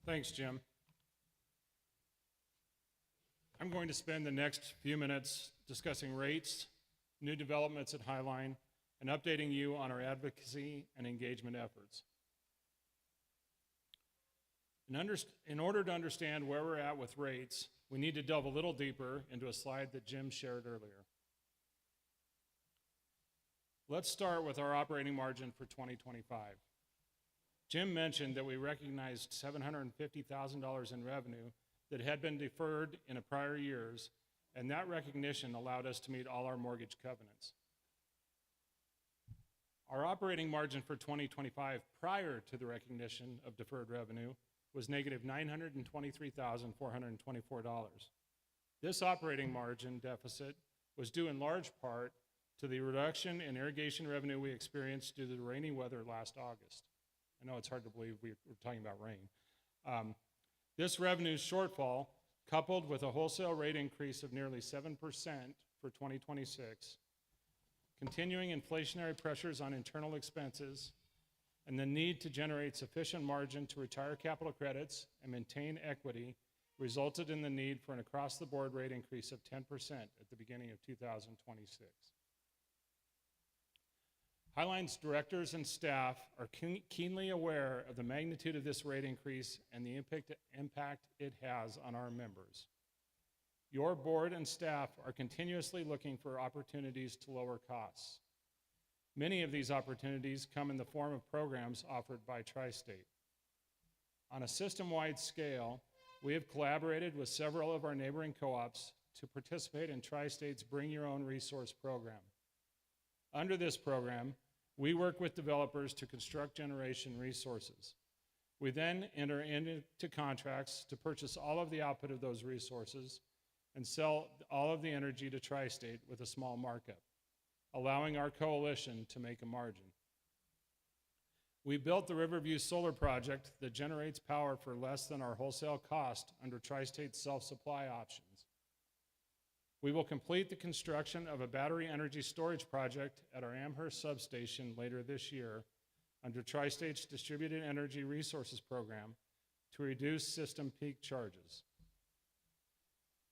Thanks, Jim. I'm going to spend the next few minutes discussing rates, new developments at Highline, and updating you on our advocacy and engagement efforts. In order to understand where we're at with rates, we need to delve a little deeper into a slide that Jim shared earlier. Let's start with our operating margin for 2025. Jim mentioned that we recognized $750,000 in revenue that had been deferred in prior years, and that recognition allowed us to meet all our mortgage covenants. Our operating margin for 2025 prior to the recognition of deferred revenue was negative $923,424. This operating margin deficit was due in large part to the reduction in irrigation revenue we experienced due to the rainy weather last August. I know it's hard to believe we're talking about rain. This revenue shortfall, coupled with a wholesale rate increase of nearly 7% for 2026, continuing inflationary pressures on internal expenses, and the need to generate sufficient margin to retire capital credits and maintain equity resulted in the need for an across-the-board rate increase of 10% at the beginning of 2026. Highline's directors and staff are keenly aware of the magnitude of this rate increase and the impact it has on our members. Your board and staff are continuously looking for opportunities to lower costs. Many of these opportunities come in the form of programs offered by Tri-State. On a system-wide scale, we have collaborated with several of our neighboring co-ops to participate in Tri-State's Bring Your Own Resource program. Under this program, we work with developers to construct generation resources. We then enter into contracts to purchase all of the output of those resources and sell all of the energy to Tri-State with a small markup, allowing our coalition to make a margin. We built the Riverview Solar Project that generates power for less than our wholesale cost under Tri-State's self-supply options. We will complete the construction of a battery energy storage project at our Amherst substation later this year under Tri-State's Distributed Energy Resources Program to reduce system peak charges.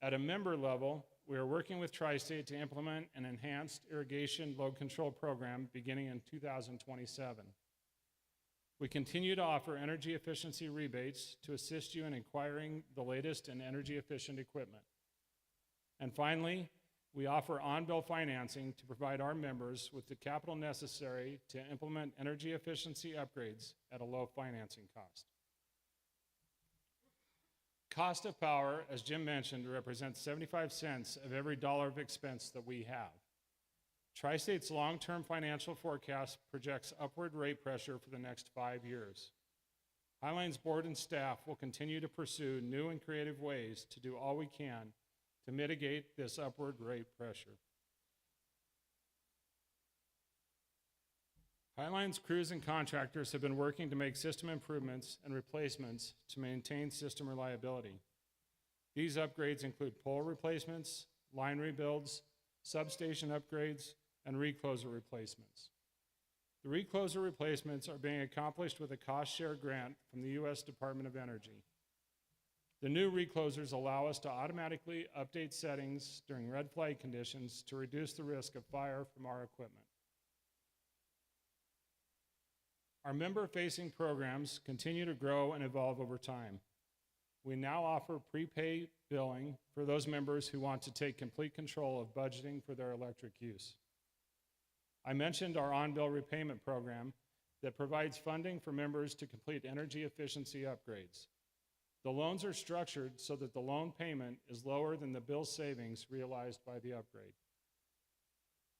At a member level, we are working with Tri-State to implement an enhanced irrigation load control program beginning in 2027. We continue to offer energy efficiency rebates to assist you in acquiring the latest in energy efficient equipment. And finally, we offer on-bill financing to provide our members with the capital necessary to implement energy efficiency upgrades at a low financing cost. Cost of power, as Jim mentioned, represents 75 cents of every dollar of expense that we have. Tri-State's long-term financial forecast projects upward rate pressure for the next 5 years. Highline's board and staff will continue to pursue new and creative ways to do all we can to mitigate this upward rate pressure. Highline's crews and contractors have been working to make system improvements and replacements to maintain system reliability. These upgrades include pole replacements, line rebuilds, substation upgrades, and recloser replacements. The recloser replacements are being accomplished with a cost share grant from the U.S. Department of Energy. The new reclosers allow us to automatically update settings during red flag conditions to reduce the risk of fire from our equipment. Our member-facing programs continue to grow and evolve over time. We now offer prepay billing for those members who want to take complete control of budgeting for their electric use. I mentioned our on-bill repayment program that provides funding for members to complete energy efficiency upgrades. The loans are structured so that the loan payment is lower than the bill savings realized by the upgrade.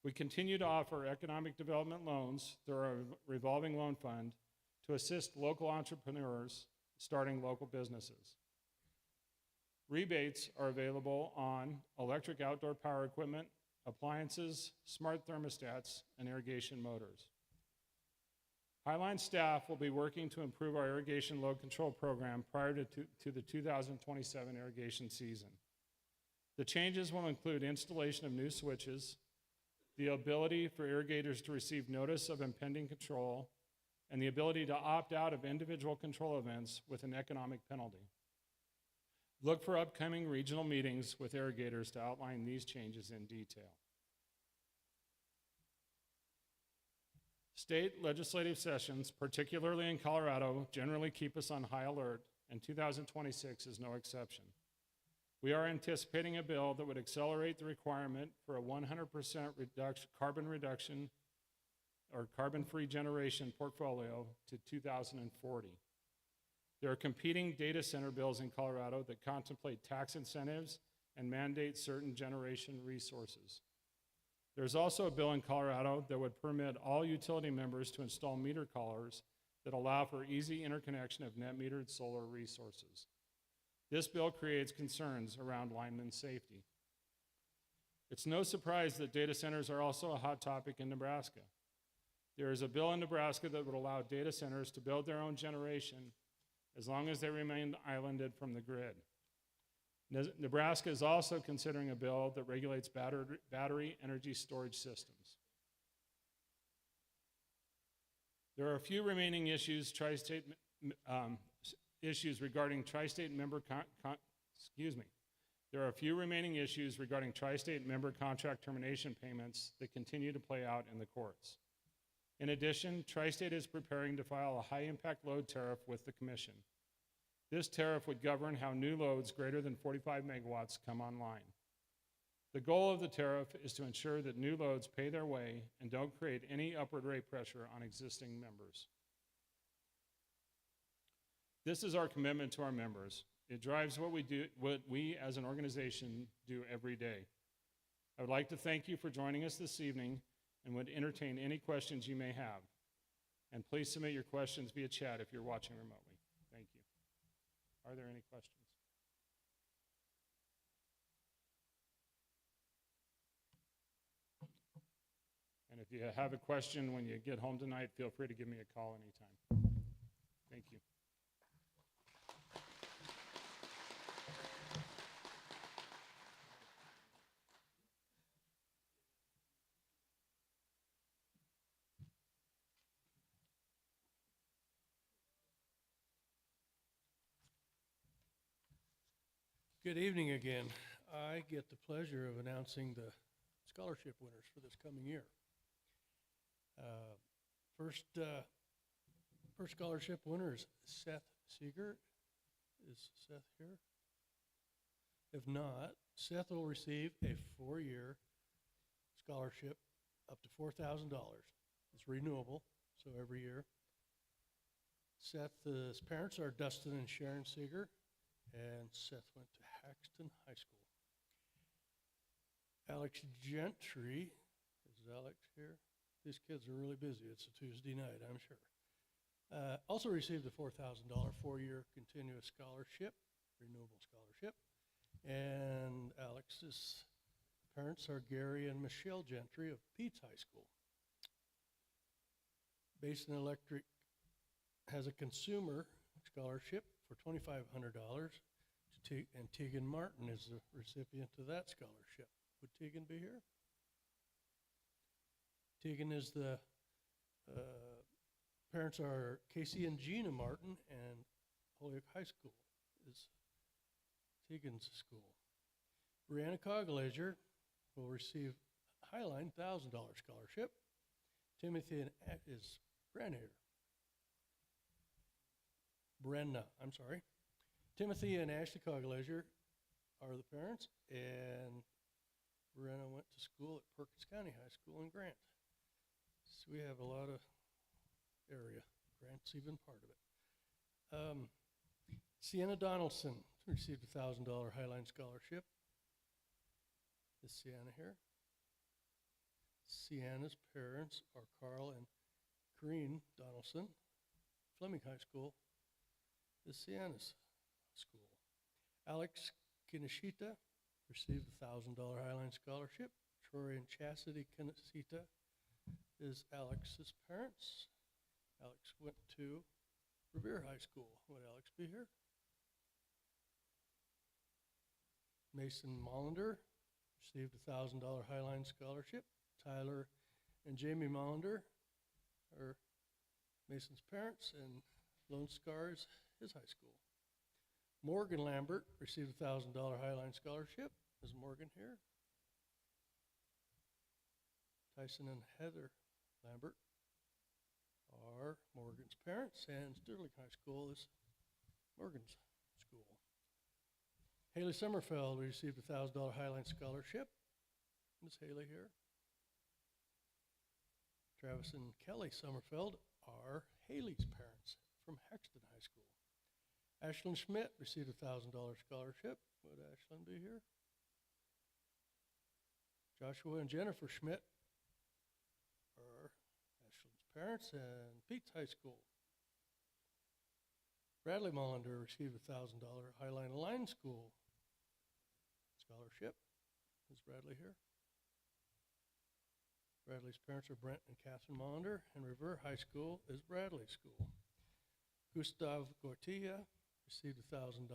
We continue to offer economic development loans through our revolving loan fund to assist local entrepreneurs starting local businesses. Rebates are available on electric outdoor power equipment, appliances, smart thermostats, and irrigation motors. Highline staff will be working to improve our irrigation load control program prior to the 2027 irrigation season. The changes will include installation of new switches, the ability for irrigators to receive notice of impending control, and the ability to opt out of individual control events with an economic penalty. Look for upcoming regional meetings with irrigators to outline these changes in detail. State legislative sessions, particularly in Colorado, generally keep us on high alert, and 2026 is no exception. We are anticipating a bill that would accelerate the requirement for a 100% carbon reduction or carbon-free generation portfolio to 2040. There are competing data center bills in Colorado that contemplate tax incentives and mandate certain generation resources. There's also a bill in Colorado that would permit all utility members to install meter collars that allow for easy interconnection of net metered solar resources. This bill creates concerns around lineman safety. It's no surprise that data centers are also a hot topic in Nebraska. There is a bill in Nebraska that would allow data centers to build their own generation as long as they remain islanded from the grid. Nebraska is also considering a bill that regulates battery energy storage systems. There are a few remaining issues regarding tri-state member contract termination payments that continue to play out in the courts. In addition, Tri-State is preparing to file a high-impact load tariff with the Commission. This tariff would govern how new loads greater than 45 megawatts come online. The goal of the tariff is to ensure that new loads pay their way and don't create any upward rate pressure on existing members. This is our commitment to our members. It drives what we as an organization do every day. I would like to thank you for joining us this evening and would entertain any questions you may have. And please submit your questions via chat if you're watching remotely. Thank you. Are there any questions? And if you have a question when you get home tonight, feel free to give me a call anytime. Thank you. Good evening again. I get the pleasure of announcing the scholarship winners for this coming year. First scholarship winner is Seth Seeger. Is Seth here? If not, Seth will receive a 4-year scholarship up to $4,000. It's renewable, so every year. Seth's parents are Dustin and Sharon Seeger, and Seth went to Haxton High School. Alex Gentry, is Alex here? These kids are really busy. It's a Tuesday night, I'm sure. Also received a $4,000 4-year continuous scholarship, renewable scholarship. And Alex's parents are Gary and Michelle Gentry of Pete's High School. Basin Electric has a consumer scholarship for $2,500, and Tegan Martin is the recipient of that scholarship. Would Tegan be here? Tegan is the, parents are Casey and Gina Martin, and Holyoke High School is Tegan's school. Brianna Coglazier will receive Highline $1,000 scholarship. Timothy Brenna, I'm sorry. Timothy and Ashley Cogleasure are the parents, and Brenna went to school at Perkins County High School in Grant. So we have a lot of area. Grant's even part of it. Sienna Donaldson received a $1,000 Highline Scholarship. Is Sienna here? Sienna's parents are Carl and Corrine Donaldson. Fleming High School is Sienna's school. Alex Kineshita received a $1,000 Highline Scholarship. Troy and Chastity Kineshita is Alex's parents. Alex went to Revere High School. Would Alex be here? Mason Mollander received a $1,000 Highline Scholarship. Tyler and Jamie Mollander are Mason's parents, and Lone Star is his high school. Morgan Lambert received a $1,000 Highline Scholarship. Is Morgan here? Tyson and Heather Lambert are Morgan's parents, and Sterling High School is Morgan's school. Haley Sommerfeld received a $1,000 Highline Scholarship. Is Haley here? Travis and Kelly Sommerfeld are Haley's parents from Hexton High School. Ashlyn Schmidt received a $1,000 scholarship. Would Ashlyn be here? Joshua and Jennifer Schmidt are Ashlyn's parents and Pete's High School. Bradley Mollander received a $1,000 Highline Line School scholarship. Is Bradley here? Bradley's parents are Brent and Catherine Mollander, and Revere High School is Bradley's school. Gustav Gortia received a $1,000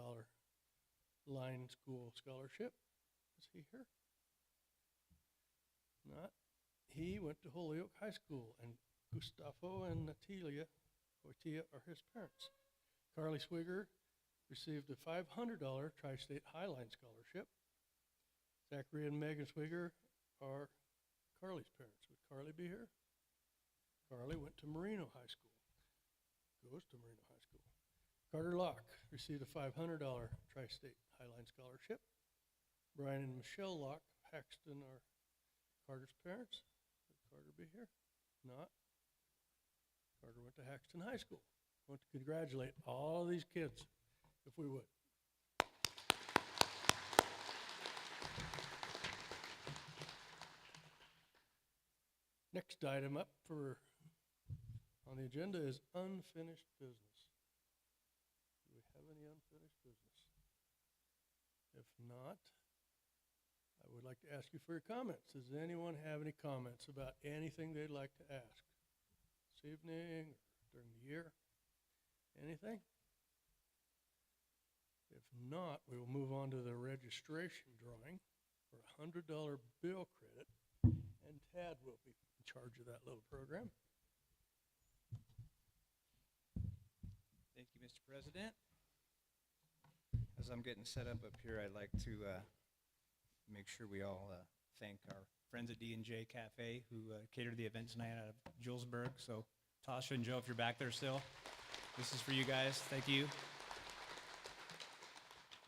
Line School scholarship. Is he here? Not. He went to Holyoke High School, and Gustavo and Natalia Gortia are his parents. Carly Swigger received a $500 Tri-State Highline scholarship. Zachary and Megan Swigger are Carly's parents. Would Carly be here? Carly went to Marino High School. Goes to Marino High School. Carter Locke received a $500 Tri-State Highline scholarship. Brian and Michelle Locke of Haxton are Carter's parents. Would Carter be here? Not. Carter went to Haxton High School. I want to congratulate all these kids, if we would. Next item up on the agenda is unfinished business. Do we have any unfinished business? If not, I would like to ask you for your comments. Does anyone have any comments about anything they'd like to ask this evening or during the year? Anything? If not, we will move on to the registration drawing for a $100 bill credit, and Tad will be in charge of that little program. Thank you, Mr. President. As I'm getting set up here, I'd like to make sure we all thank our friends at D&J Cafe who catered the event tonight out of Julesburg. So Tasha and Joe, if you're back there still, this is for you guys. Thank you.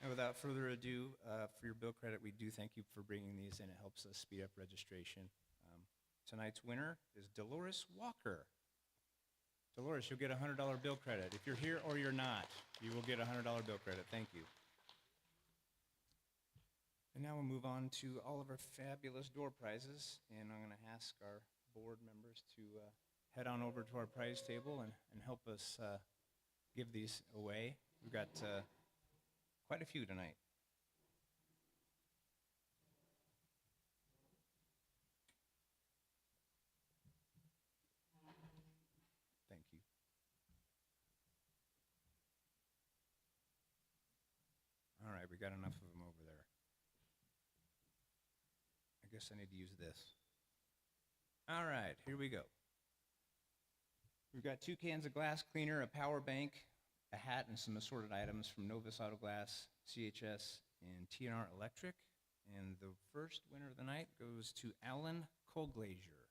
And without further ado, for your bill credit, we do thank you for bringing these in. It helps us speed up registration. Tonight's winner is Dolores Walker. Dolores, you'll get a $100 bill credit. If you're here or you're not, you will get a $100 bill credit. Thank you. And now we'll move on to all of our fabulous door prizes. And I'm going to ask our board members to head on over to our prize table and help us give these away. We've got quite a few tonight. Thank you. All right, we got enough of them over there. I guess I need to use this. All right, here we go. We've got 2 cans of glass cleaner, a power bank, a hat, and some assorted items from Novus Auto Glass, CHS, and TNR Electric. And the first winner of the night goes to Alan Colglazier.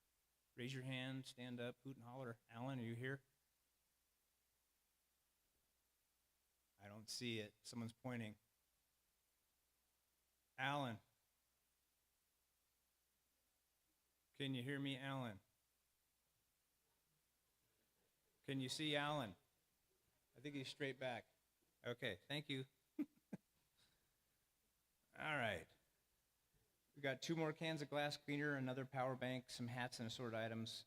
Raise your hand, stand up, hoot and holler. Alan, are you here? I don't don't see it. Someone's pointing. Alan. Can you hear me, Alan? Can you see Alan? I think he's straight back. Okay, thank you. All right. We got 2 more cans of glass cleaner, another power bank, some hats and assorted items.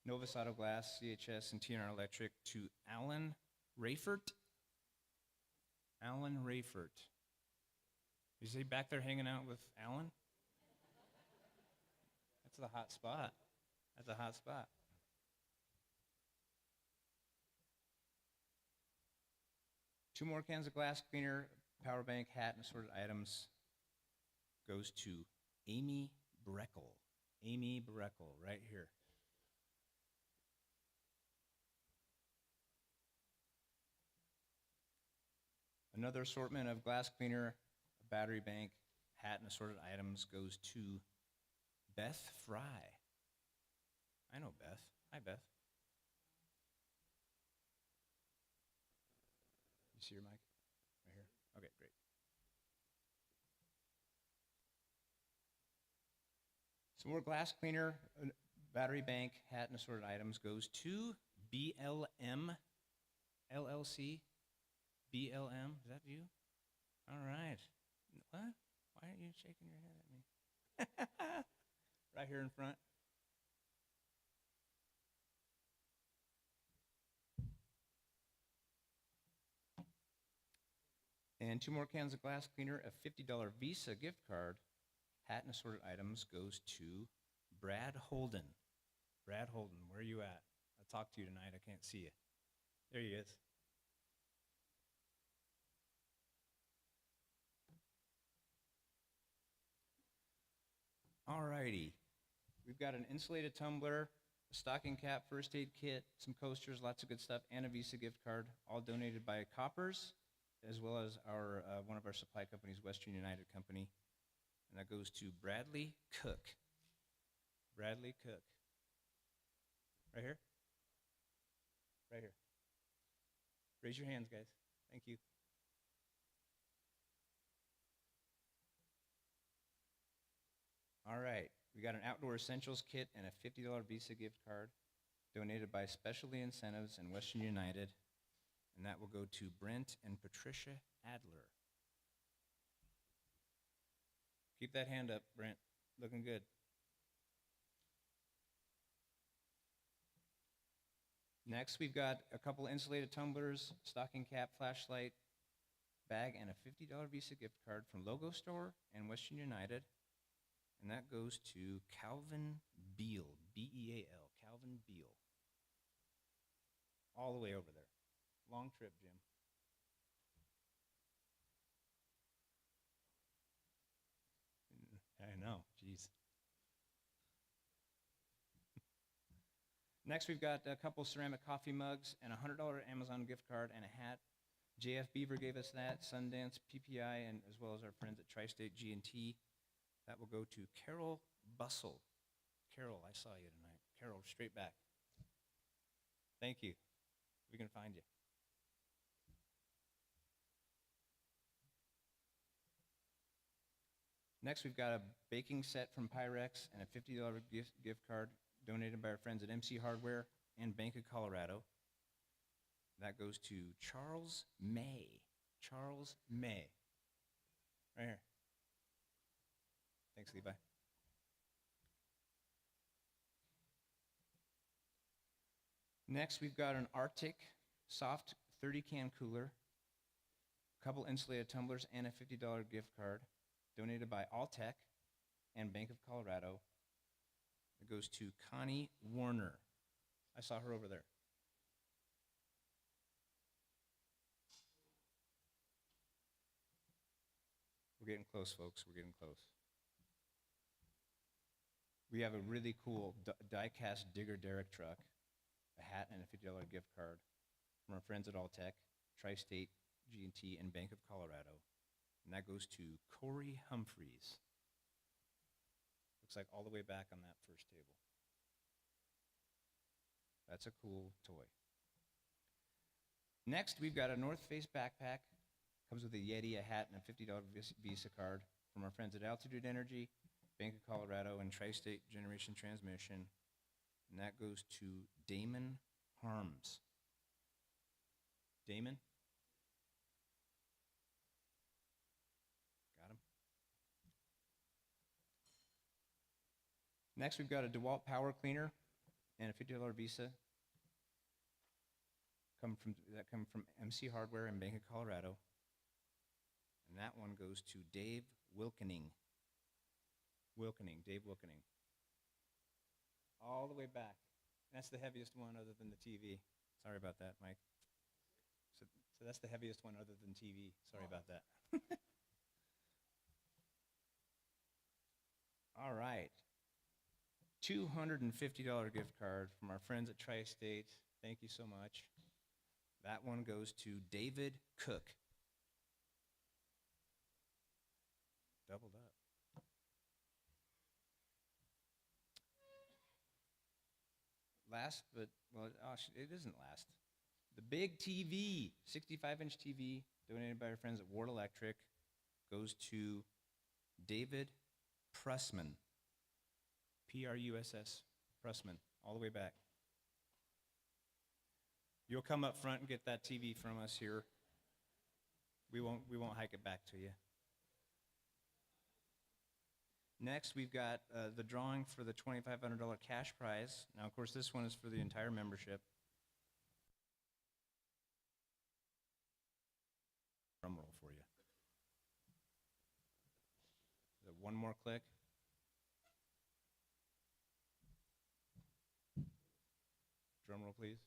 Novus Auto Glass, CHS, and TNR Electric to Alan Rayford. Alan Rayford. Is he back there hanging out with Alan? That's the hot spot. That's a hot spot. Two more cans of glass cleaner, power bank, hat, and assorted items goes to Amy Breckel. Amy Breckel, right here. Another assortment of glass cleaner, a battery bank, hat, and assorted items goes to Beth Fry. I know Beth. Hi, Beth. You see your mic? Right here? Okay, great. Some more glass cleaner, battery bank, hat, and assorted items goes to BLM LLC. BLM, is that you? All right. What? Why aren't you shaking your head at me? Right here in front. And 2 more cans of glass cleaner, a $50 Visa gift card, hat and assorted items goes to Brad Holden. Brad Holden, where are you at? I'll talk to you tonight. I can't see you. There he is. All righty. We've got an insulated tumbler, a stocking cap, first aid kit, some coasters, lots of good stuff, and a Visa gift card, all donated by Coppers, as well as our one of our supply companies, Western United Company. And that goes to Bradley Cook. Bradley Cook. Right here? Right here. Raise your hands, guys. Thank you. All right. We got an outdoor essentials kit and a $50 Visa gift card donated by Specialty Incentives and Western United. And that will go to Brent and Patricia Adler. Keep that hand up, Brent. Looking good. Next, we've got a couple insulated tumblers, stocking cap, flashlight, bag, and a $50 Visa gift card from Logo Store and Western United. And that goes to Calvin Beal, B-E-A-L, Calvin Beal. All the way over there. Long trip, Jim. I know, jeez. Next, we've got a couple ceramic coffee mugs and a $100 Amazon gift card and a hat. JF Beaver gave us that, Sundance, PPI, and as well as our friends at Tri-State G&T. That will go to Carol Bussell. Carol, I saw you tonight. Carol, straight back. Thank you. We can find you. Next, we've got a baking set from Pyrex and a $50 gift card donated by our friends at MC Hardware and Bank of Colorado. That goes to Charles May. Charles May. Right here. Thanks, Levi. Next, we've got an Arctic soft 30-can cooler, a couple insulated tumblers, and a $50 gift card donated by Alltech and Bank of Colorado. It goes to Connie Warner. I saw her over there. We're getting close, folks. We're getting close. We have a really cool die-cast digger derrick truck, a hat, and a $50 gift card from our friends at Alltech, Tri-State, G&T, and Bank of Colorado. And that goes to Corey Humphreys. Looks like all the way back on that first table. That's a cool toy. Next, we've got a North Face backpack, Comes with a Yeti, a hat, and a $50 Visa card from our friends at Altitude Energy, Bank of Colorado, and Tri-State Generation Transmission. And that goes to Damon Harms. Damon? Got him? Next, we've got a DeWalt Power Cleaner and a $50 Visa. Come from MC Hardware and Bank of Colorado. And that one goes to Dave Wilkening. Dave Wilkening. All the way back. That's the heaviest one other than the TV. Sorry about that, Mike. So that's the heaviest one other than TV. Sorry about that. All right. $250 gift card from our friends at Tri-State. Thank you so much. That one goes to David Cook. Doubled up. Last, but, well, it isn't last. The big TV, 65-inch TV, donated by our friends at Ward Electric, goes to David Pressman. P-R-U-S-S, Pressman, all the way back. You'll come up front and get that TV from us here. We won't hike it back to you. Next, we've got the drawing for the $2,500 cash prize. Now, of course, this one is for the entire membership. Drum roll for you. One more click. Drum roll, please.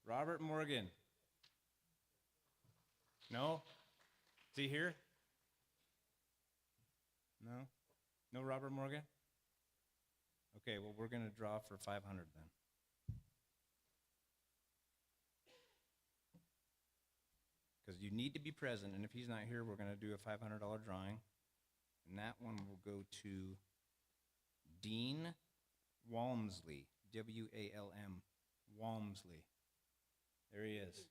Robert Morgan. No? Is he here? No? No Robert Morgan? Okay, well, we're going to draw for 500 then. Because you need to be present, and if he's not here, we're going to do a $500 drawing. And that one will go to Dean Walmsley, W-A-L-M, Walmsley. There he is.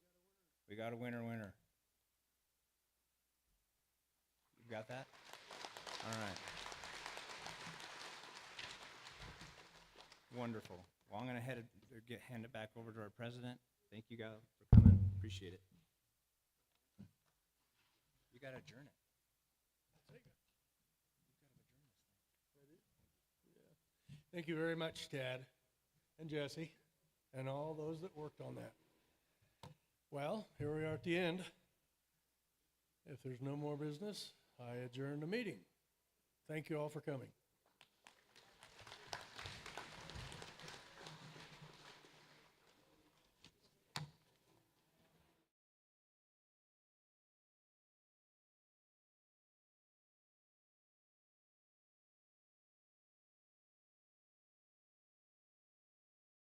We got a winner. You got that? All right. Wonderful. Well, I'm going to hand it back over to our president. Thank you guys for coming. Appreciate it. You got to adjourn it. Thank you very much, Tad and Jesse, and all those that worked on that. Well, here we are at the end. If there's no more business, I adjourn the meeting. Thank you all for coming.